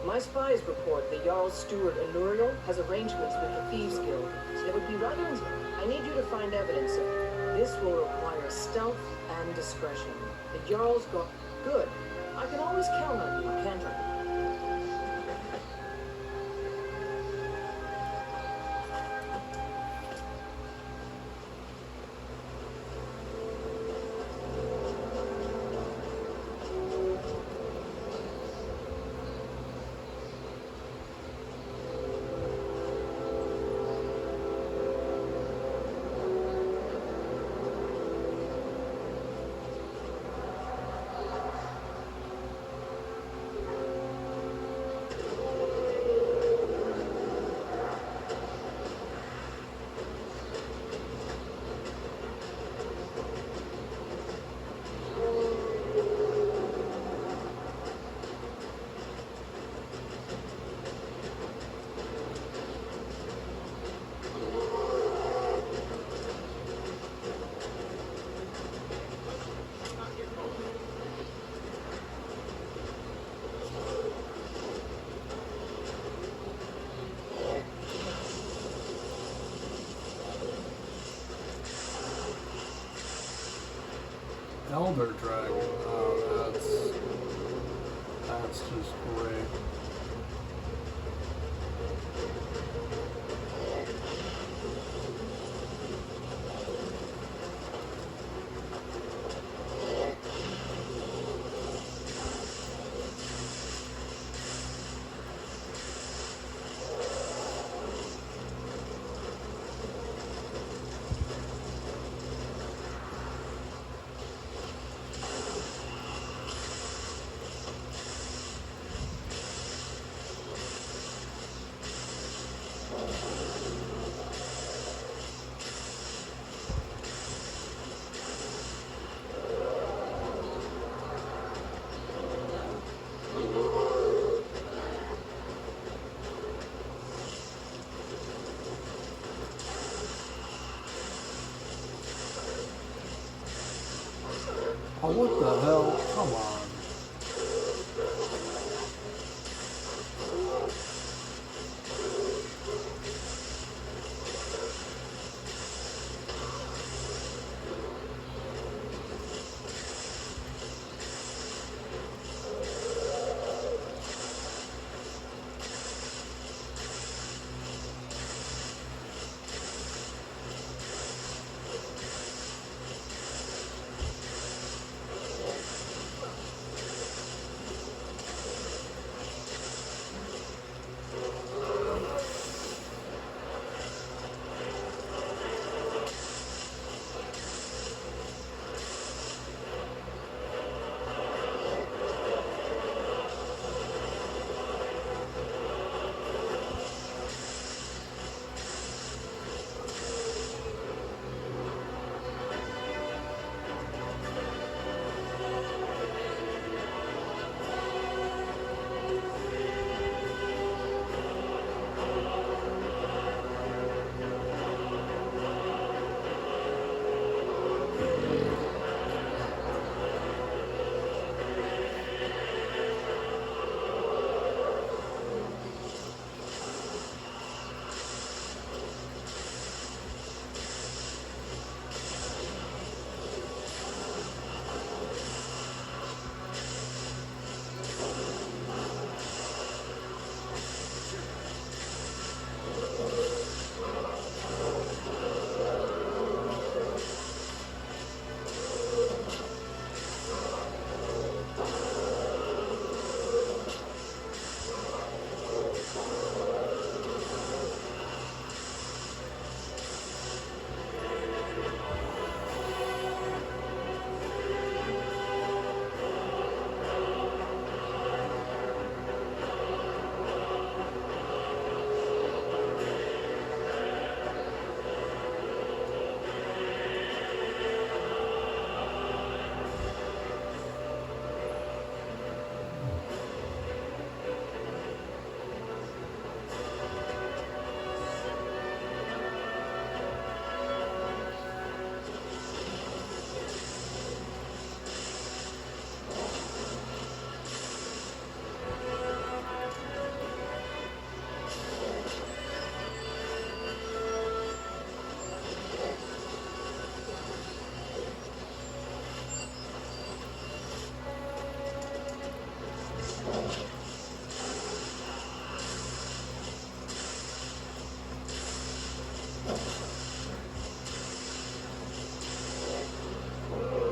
My spies report the Jarl's steward Eluriel has arrangements with the Thieves Guild. It would be rather... I need you to find evidence of it. This will require stealth and discretion. The Jarl's got... Good. I can always count on you, can't I? Elder Dragon. Oh, that's just great. Oh, what the hell? Come on.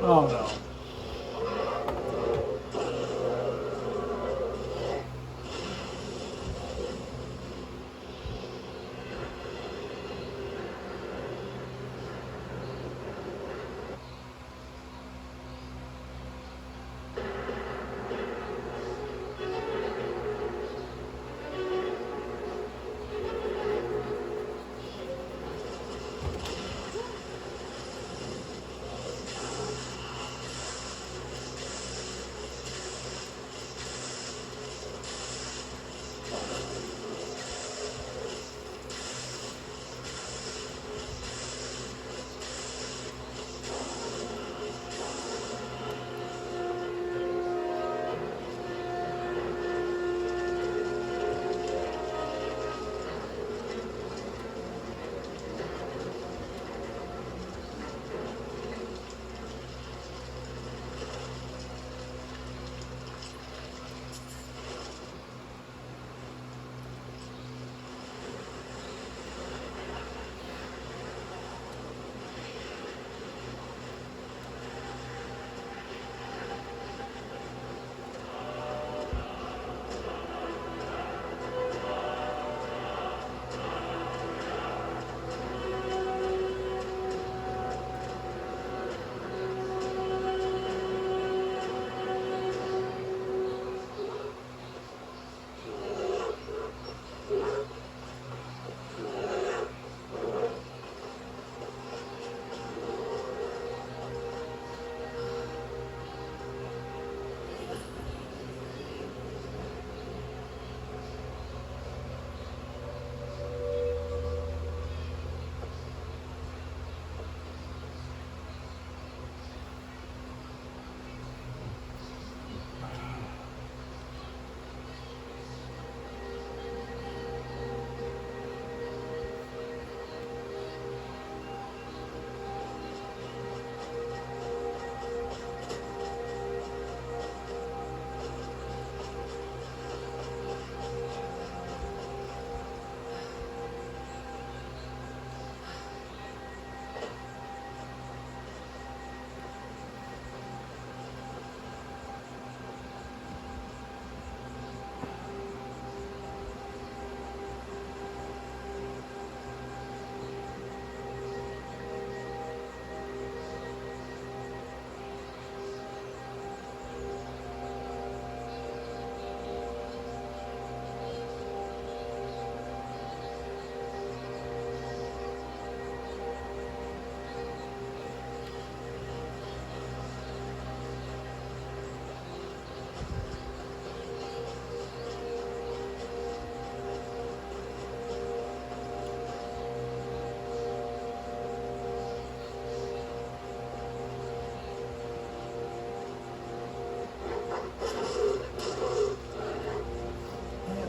Oh no.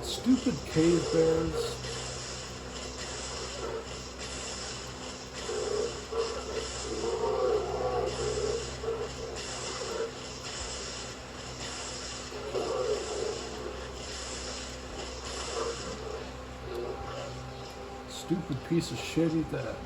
Stupid cave bears. Stupid piece of shit, eat that.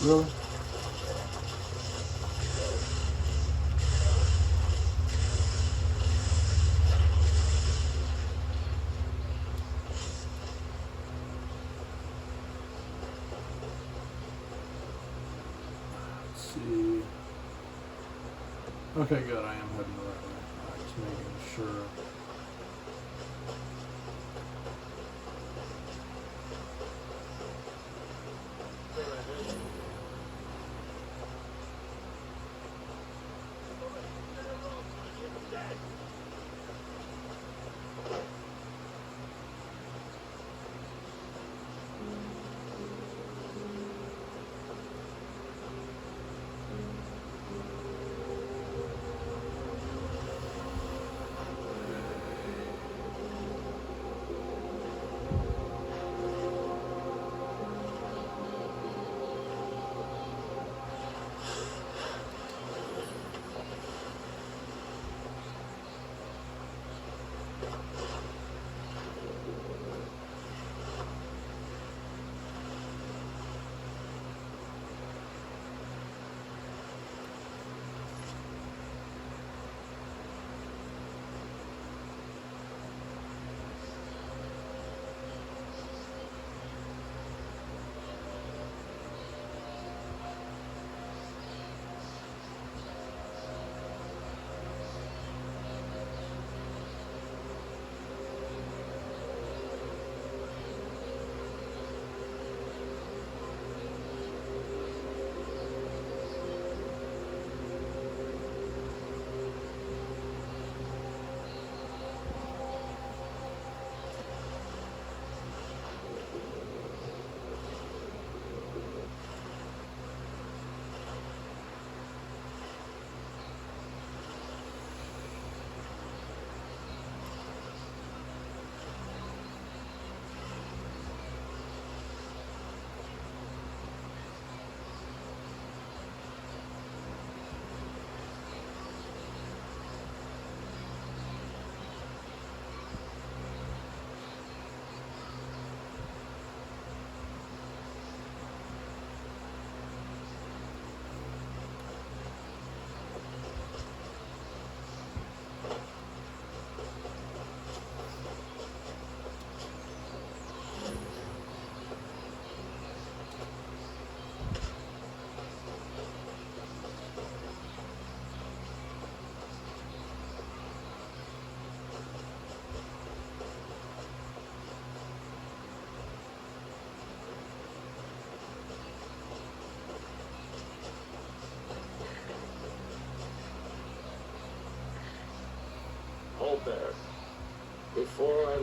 Really? Let's see. Okay, good. I am heading the right way. I'm just making sure.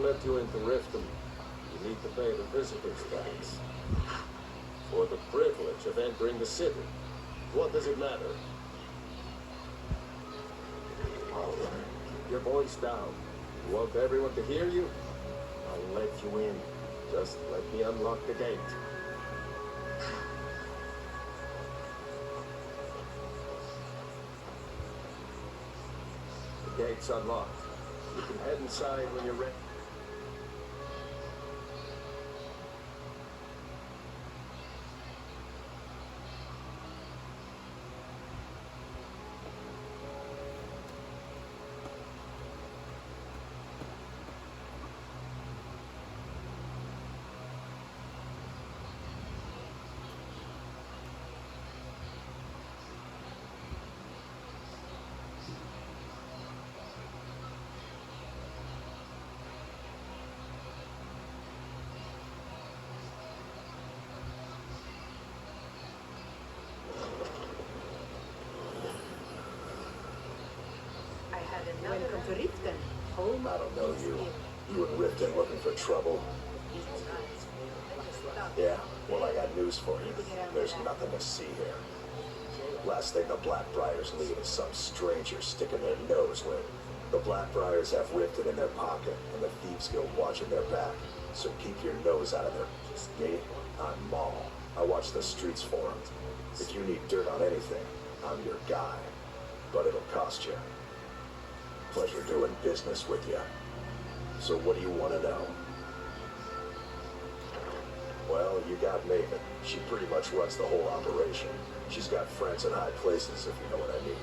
let you into Riften, you need to pay the visitors tax. For the privilege of entering the city. What does it matter? All right. Keep your voice down. You want everyone to hear you? I'll let you in. Just let me unlock the gate. The gate's unlocked. You can head inside when you're ready. I had another to Riften. Home. I don't know you. You and Riften looking for trouble? Yeah, well, I got news for you. There's nothing to see here. Last thing the Blackbriars need is some stranger sticking their nose where the Blackbriars have Riften in their pocket and the Thieves Guild watching their back. So keep your nose out of there. Me, I'm Maul. I watch the streets for them. If you need dirt on anything, I'm your guy. But it'll cost you. Pleasure doing business with you. So what do you want to know? Well, you got Maven. She pretty much runs the whole operation. She's got friends in high places, if you know what I mean.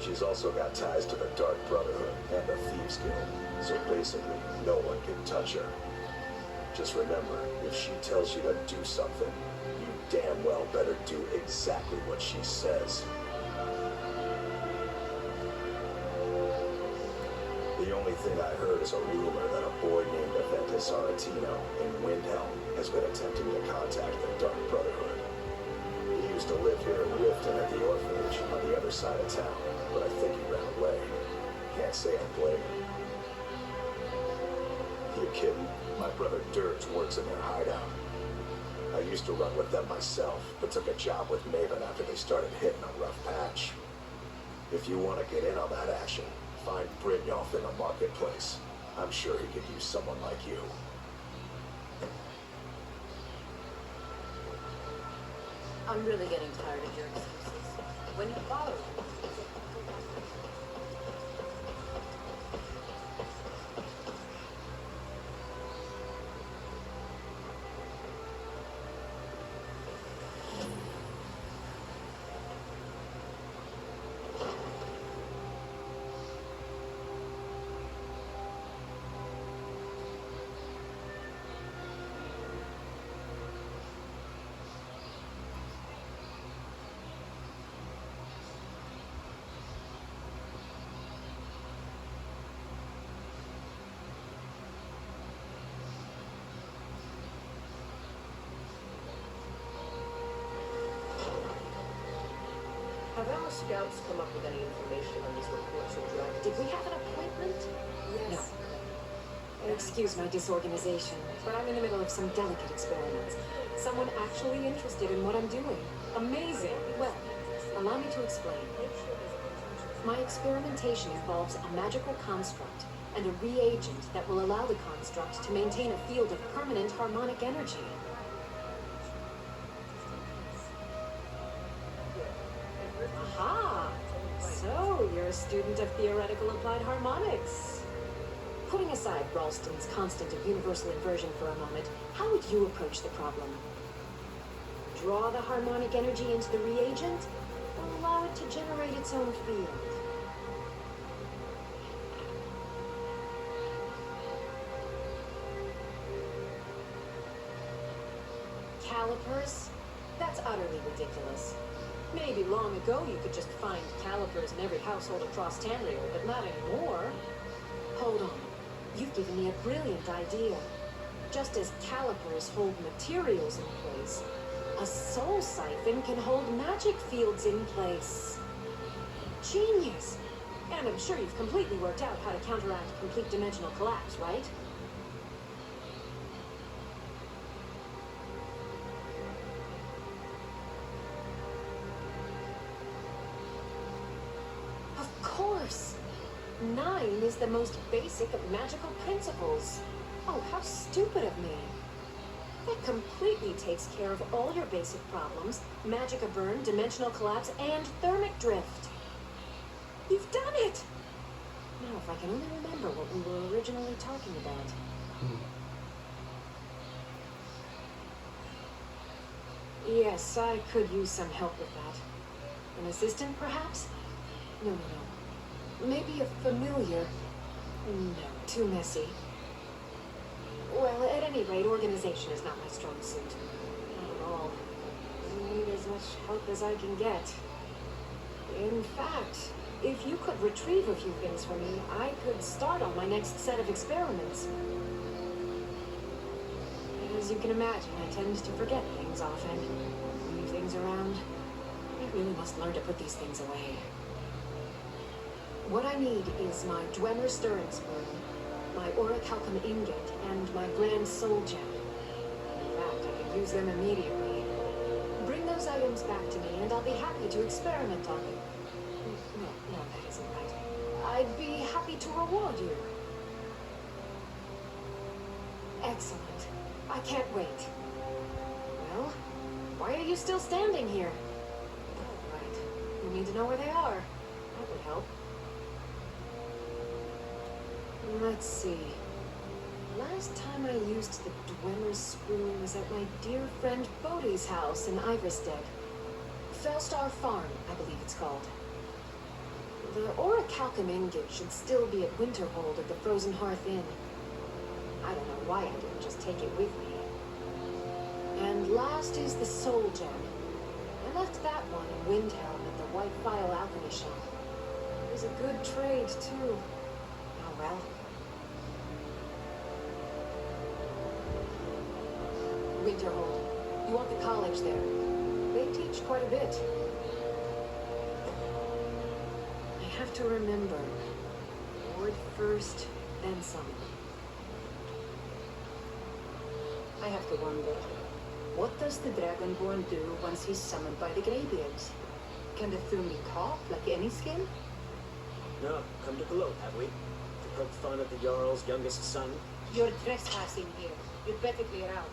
She's also got ties to the Dark Brotherhood and the Thieves Guild. So basically, no one can touch her. Just remember, if she tells you to do something, you damn well better do exactly what she says. The only thing I heard is a rumor that a boy named Aventus Aretino in Windhelm has been attempting to contact the Dark Brotherhood. He used to live here in Riften at the orphanage on the other side of town, but I think he ran away. Can't say I blame him. You kidding? My brother Dirge works in their hideout. I used to run with them myself, but took a job with Maven after they started hitting a rough patch. If you want to get in on that action, find Brynjolf in the marketplace. I'm sure he could use someone like you. I'm really getting tired of your excuses. When you follow me. Have our scouts come up with any information on these reports of dragons? Did we have an appointment? Yes. No. Excuse my disorganization, but I'm in the middle of some delicate experiments. Someone actually interested in what I'm doing. Amazing. Well, allow me to explain. My experimentation involves a magical construct and a reagent that will allow the construct to maintain a field of permanent harmonic energy. Aha! So, you're a student of theoretical applied harmonics. Putting aside Ralston's constant of universal inversion for a moment, how would you approach the problem? Draw the harmonic energy into the reagent, or allow it to generate its own field? Calipers? That's utterly ridiculous. Maybe long ago you could just find calipers in every household across Tamriel, but not anymore. Hold on. You've given me a brilliant idea. Just as calipers hold materials in place, a soul siphon can hold magic fields in place. Genius! And I'm sure you've completely worked out how to counteract complete dimensional collapse, right? Of course! 9 is the most basic of magical principles. Oh, how stupid of me. That completely takes care of all your basic problems: magicka burn, dimensional collapse, and thermic drift. You've done it! Now, if I can only remember what we were originally talking about. Yes, I could use some help with that. An assistant, perhaps? No. Maybe a familiar. No, too messy. Well, at any rate, organization is not my strong suit. Not at all. I need as much help as I can get. In fact, if you could retrieve a few things for me, I could start on my next set of experiments. As you can imagine, I tend to forget things often. Leave things around. I really must learn to put these things away. What I need is my Dwemer stirring spoon, my orichalcum ingot, and my grand soul gem. In fact, I could use them immediately. Bring those items back to me, and I'll be happy to experiment on them. No, that isn't right. I'd be happy to reward you. Excellent. I can't wait. Well, why are you still standing here? Oh, right. You need to know where they are. That would help. Let's see. Last time I used the Dwemer spoon was at my dear friend Bodhi's house in Iverstead. Fellstar Farm, I believe it's called. The orichalcum ingot should still be at Winterhold at the Frozen Hearth Inn. I don't know why I didn't just take it with me. And last is the soul gem. I left that one in Windhelm at the White Phial Alchemy Shop. It was a good trade, too. Oh well. Winterhold. You want the college there. They teach quite a bit. I have to remember. Ward first, then some. I have to wonder, what does the Dragonborn do once he's summoned by the Greybeards? Can the Thumi talk like any skin? No, come to gloat, have we? To poke fun at the Jarl's youngest son? You're trespassing here. You'd better clear out.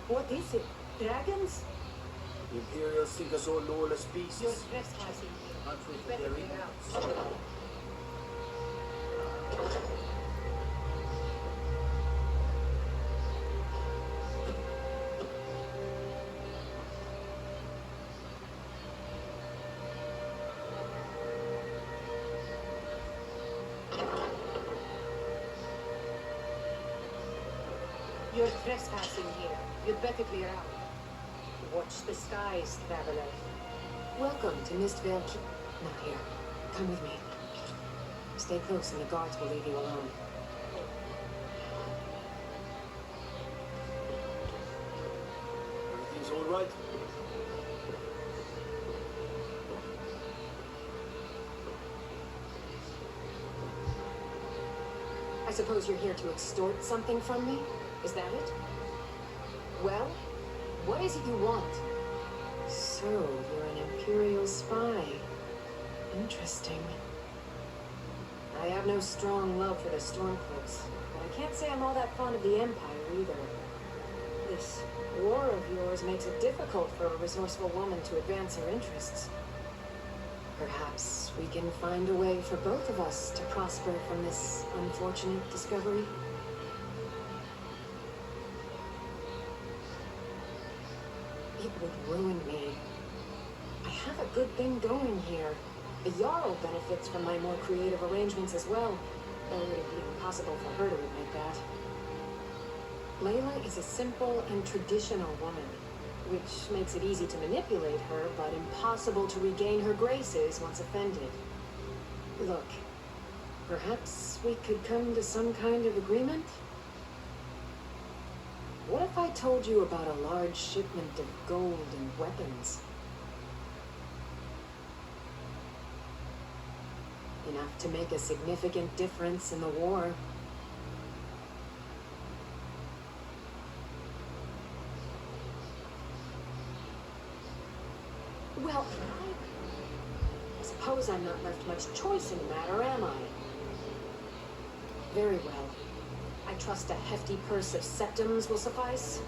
What is it? Dragons? The Imperials think us all lawless beasts. You're trespassing here. I'm free You'd to better carry clear out. out. You're trespassing here. You'd better clear out. Watch the skies, traveler. Welcome to Mistvale. Not here. Come with me. Stay close and the guards will leave you alone. Everything's all right? I suppose you're here to extort something from me? Is that it? Well, what is it you want? So, you're an Imperial spy. Interesting. I have no strong love for the Stormcloaks, but I can't say I'm all that fond of the Empire either. This war of yours makes it difficult for a resourceful woman to advance her interests. Perhaps we can find a way for both of us to prosper from this unfortunate discovery. It would ruin me. I have a good thing going here. The Jarl benefits from my more creative arrangements as well, though it would be impossible for her to admit that. Layla is a simple and traditional woman. which makes it easy to manipulate her, but impossible to regain her graces once offended. Look, perhaps we could come to some kind of agreement? What if I told you about a large shipment of gold and weapons? Enough to make a significant difference in the war. Well, I suppose I'm not left much choice in the matter, am I? Very well. I trust a hefty purse of septums will suffice.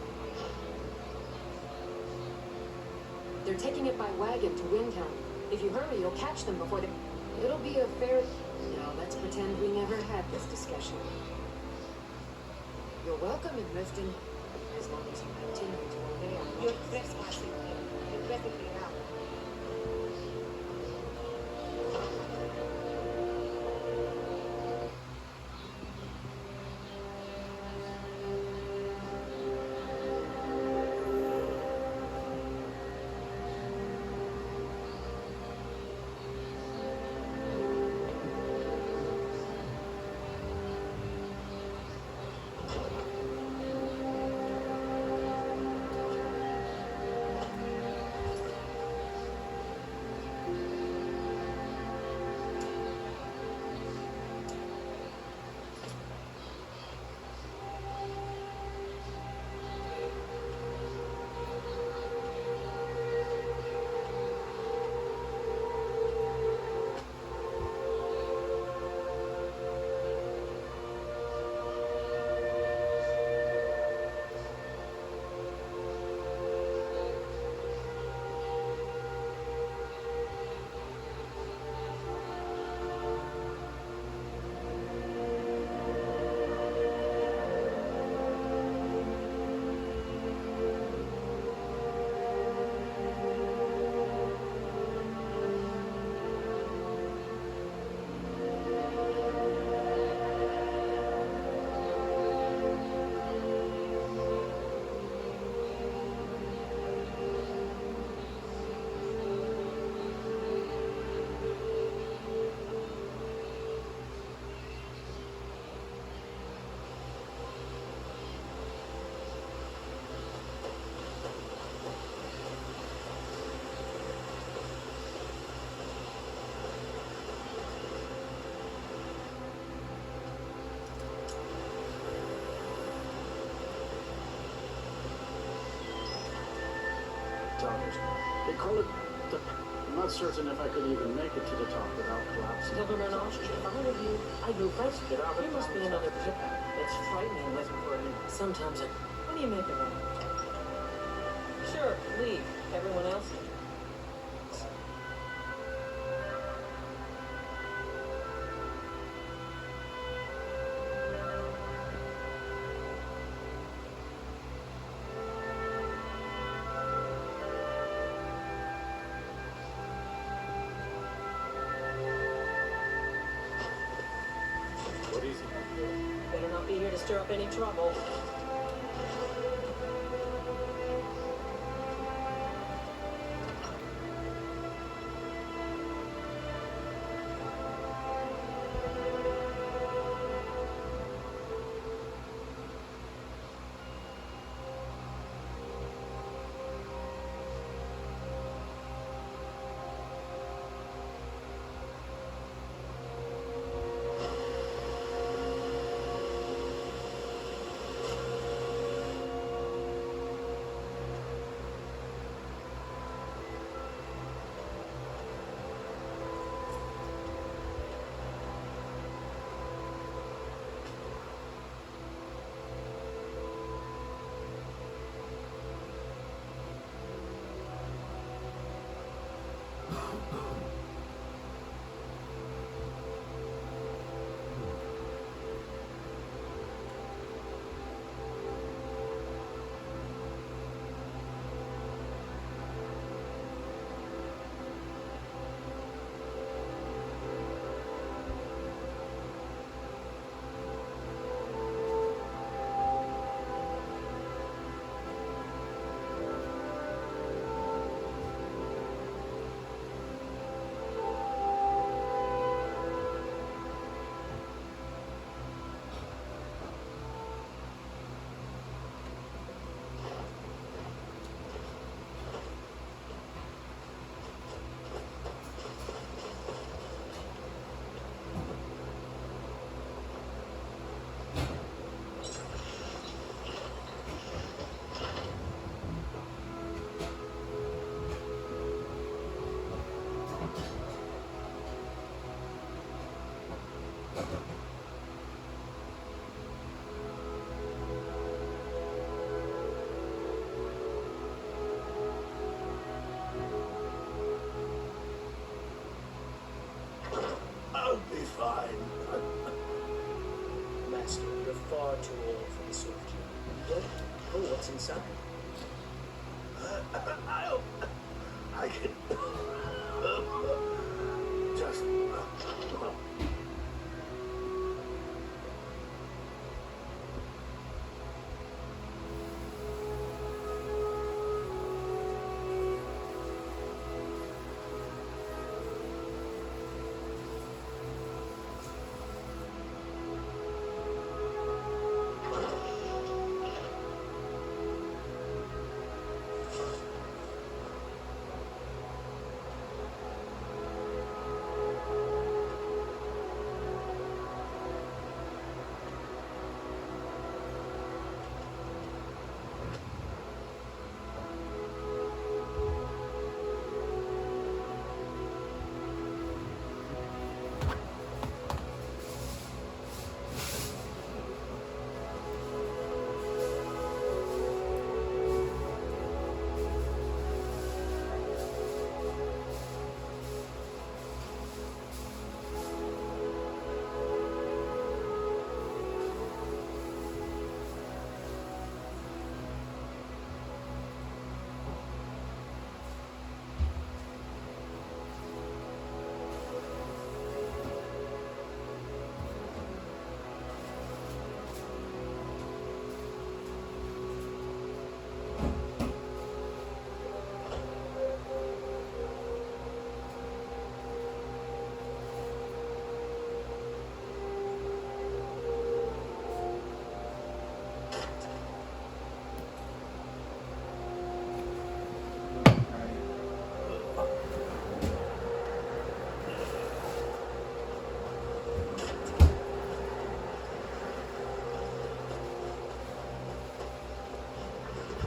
They're taking it by wagon to Windhelm. If you hurry, you'll catch them before they... It'll be a fair... No, let's pretend we never had this discussion. You're welcome in Riften, as long as you continue to obey our... You're trespassing here. You're letting me out. Towers. They call it the... I'm not certain if I could even make it to the top without collapsing. No, if I were you, I'd move first. Get out of There must be town. another trip. It's frightening with sometimes it... What do you make of that? Sure, leave. Everyone else? What is it? Better not be here to stir up any trouble. I'll be fine. Master, you're far too old for this sort of job. What? Oh, what's inside? I can just.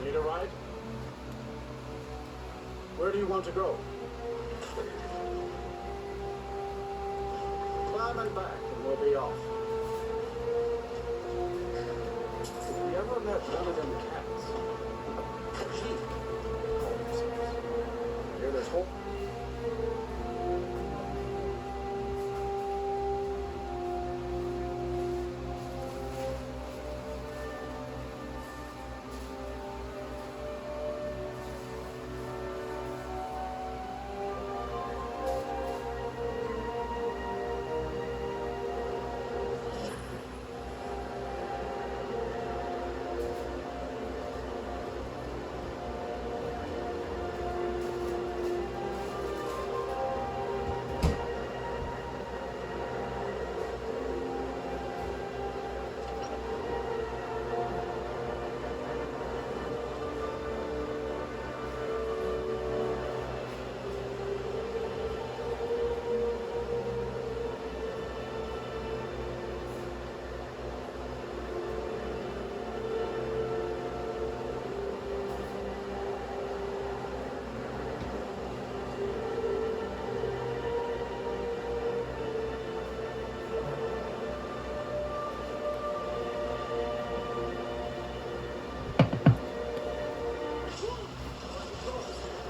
Need a ride? Where do you want to go? Climb and back, and we'll be off. Have you ever met one of them cats? Sheep. I hear there's hope.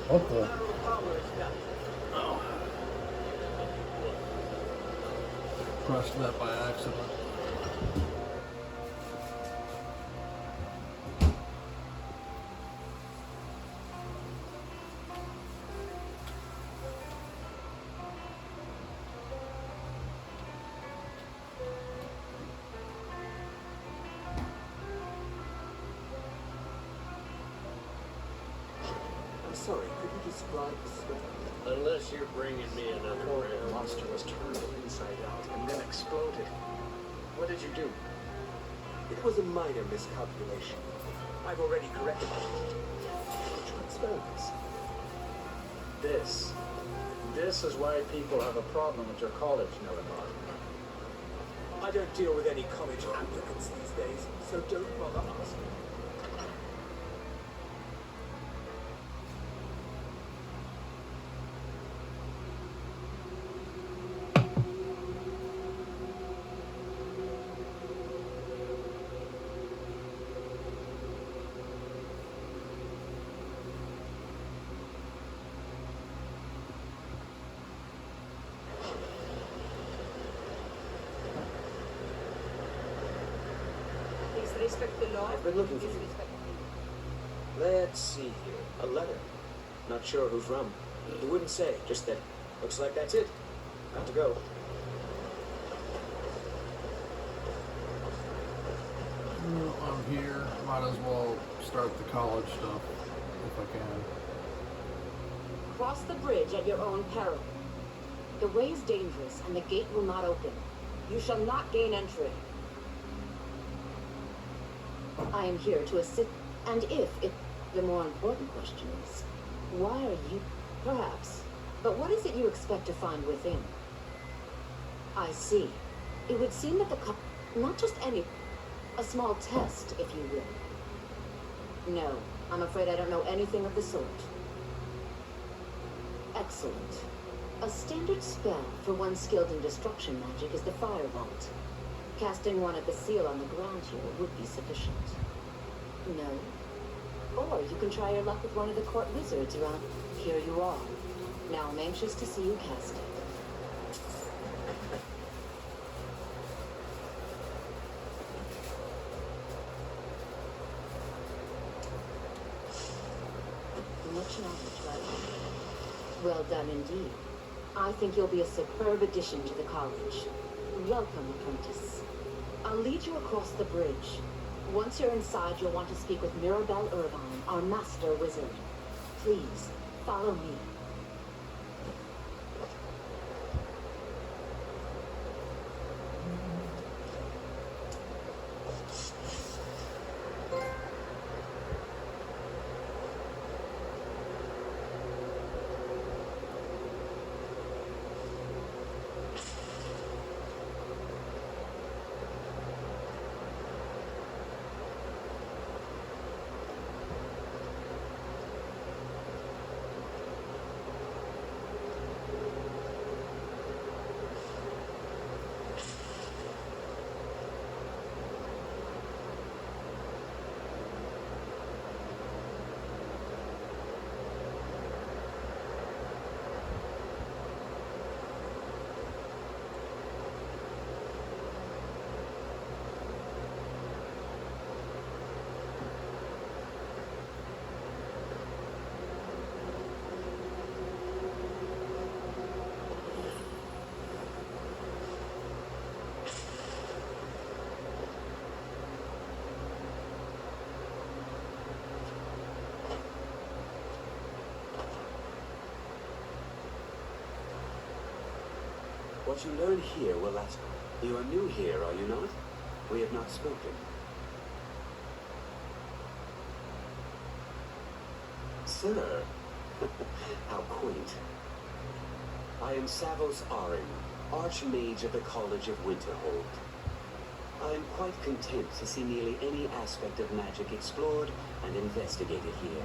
What the? Crushed that by accident. I'm sorry, could you describe the story? Unless you're bringing me another The friend. monster was turned inside out and then exploded. What did you do? It was a minor miscalculation. I've already corrected it. Experiments. This is why people have a problem with your college, Nelimar. I don't deal with any college applicants these days, so don't bother asking. respect the law. I've been looking for you. Disrespect me. Let's see here. A letter. Not sure who from. He wouldn't say, just that. Looks like that's it. Got to go. Well, I'm here. Might as well start the college stuff if I can. Cross the bridge at your own peril. The way is dangerous, and the gate will not open. You shall not gain entry. I am here to assist, and if the more important question is, why are you? Perhaps. But what is it you expect to find within? I see. It would seem that not just any, a small test, if you will. No, I'm afraid I don't know anything of the sort. Excellent. A standard spell for one skilled in destruction magic is the Fire Vault. Casting one at the seal on the ground here would be sufficient. No? Or you can try your luck with one of the court wizards around. Here you are. Now I'm anxious to see you cast it. Much knowledge, right? Well done indeed. I think you'll be a superb addition to the college. Welcome, apprentice. I'll lead you across the bridge. Once you're inside, you'll want to speak with Mirabelle Irvine, our master wizard. Please, follow me. What you learn here will last. You are new here, are you not? We have not spoken. Sir, how quaint. I am Savos Arin, Archmage of the College of Winterhold. I am quite content to see nearly any aspect of magic explored and investigated here.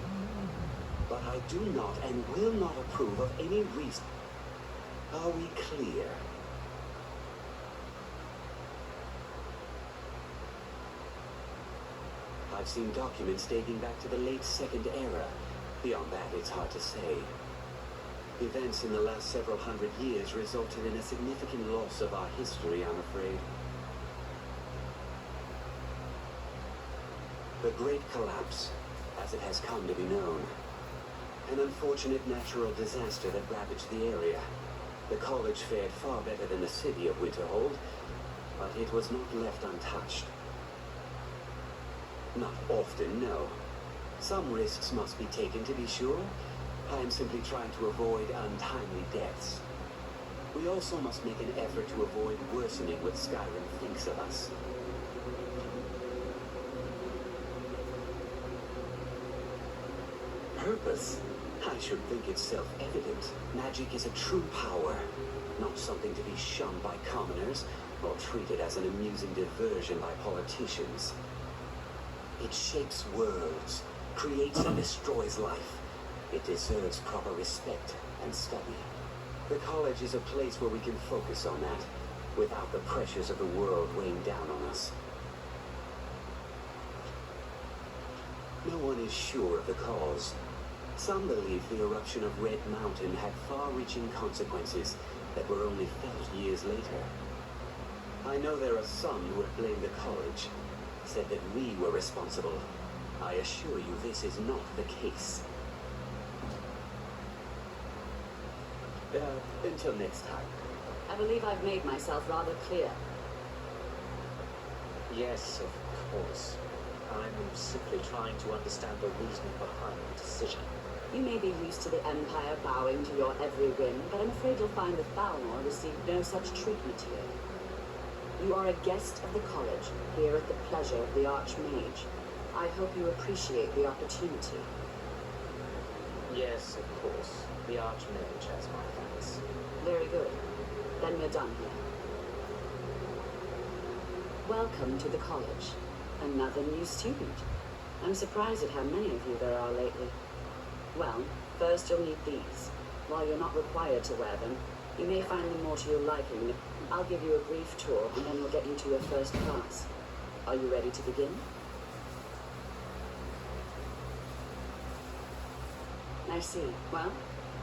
But I do not and will not approve of any reason. Are we clear? I've seen documents dating back to the late Second Era. Beyond that, it's hard to say. Events in the last several hundred years resulted in a significant loss of our history, I'm afraid. The Great Collapse, as it has come to be known. An unfortunate natural disaster that ravaged the area. The college fared far better than the city of Winterhold, but it was not left untouched. Not often, no. Some risks must be taken, to be sure. I am simply trying to avoid untimely deaths. We also must make an effort to avoid worsening what Skyrim thinks of us. Purpose? I should think it's self-evident. Magic is a true power, not something to be shunned by commoners or treated as an amusing diversion by politicians. It shapes worlds, creates and destroys life. It deserves proper respect and study. The college is a place where we can focus on that, without the pressures of the world weighing down on us. No one is sure of the cause. Some believe the eruption of Red Mountain had far-reaching consequences that were only felt years later. I know there are some who have blamed the college, said that we were responsible. I assure you this is not the case. Until next time. I believe I've made myself rather clear. Yes, of course. I'm simply trying to understand the reasoning behind the decision. You may be used to the Empire bowing to your every whim, but I'm afraid you'll find that Balnor received no such treatment here. You are a guest of the college, here at the pleasure of the Archmage. I hope you appreciate the opportunity. Yes, of course. The Archmage has my thanks. Very good. Then we're done here. Welcome to the college. Another new student. I'm surprised at how many of you there are lately. Well, first you'll need these. While you're not required to wear them, you may find them more to your liking. I'll give you a brief tour, and then we'll get you to your first class. Are you ready to begin? I see. Well,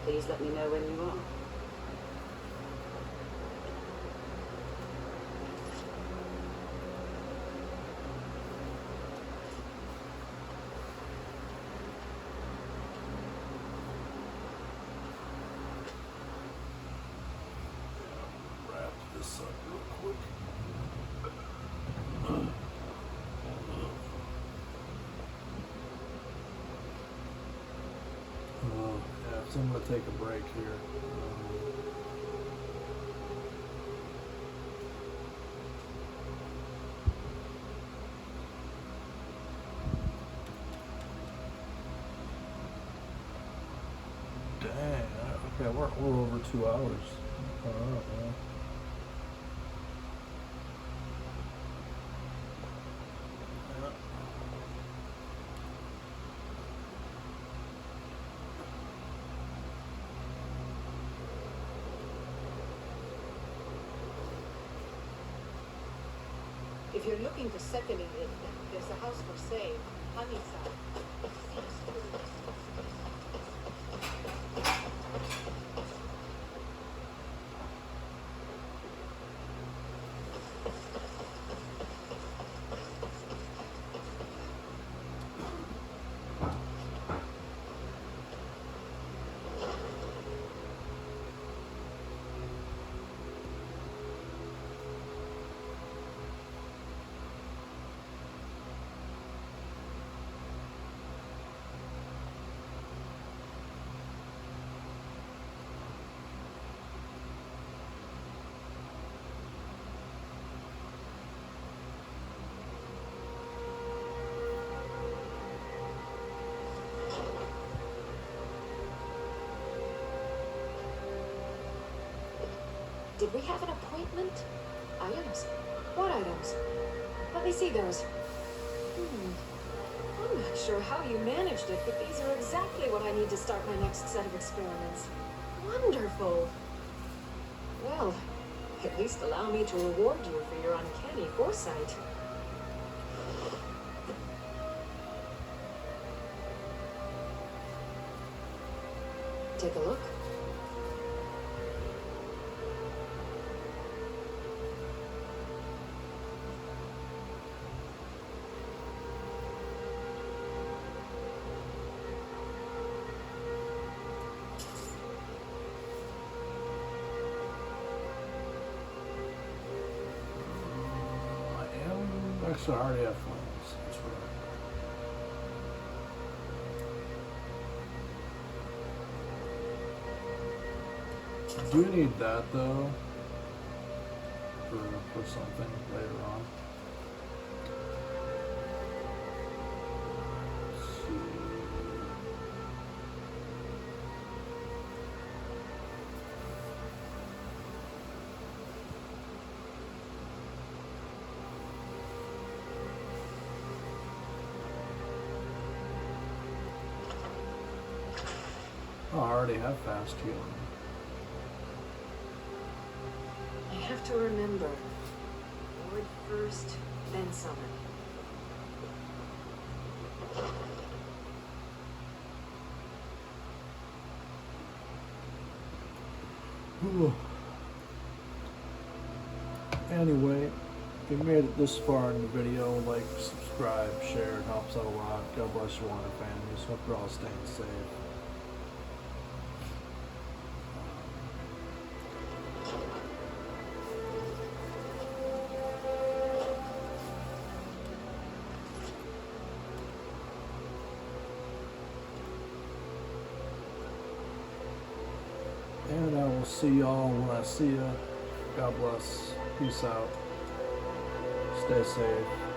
please let me know when you are. Wrap this up real quick. Yeah, so I'm gonna take a break here. Dang. Okay, we're over 2 hours. All right, man. If you're looking for second in it, there's a house for sale, Honeyside. Did we have an appointment? Items? What items? Let me see those. I'm not sure how you managed it, but these are exactly what I need to start my next set of experiments. Wonderful! Well, at least allow me to reward you for your uncanny foresight. Take a look. Actually, I already have flames. That's right. Do need that though for something later on. Let's see. Oh, I already have fast healing. I have to remember. Ward first, then summon. Anyway, If you made it this far in the video, like, subscribe, share, it helps out a lot. God bless you all and your families. Hope you're all staying safe. And I will see y'all when I see ya. God bless. Peace out. Stay safe.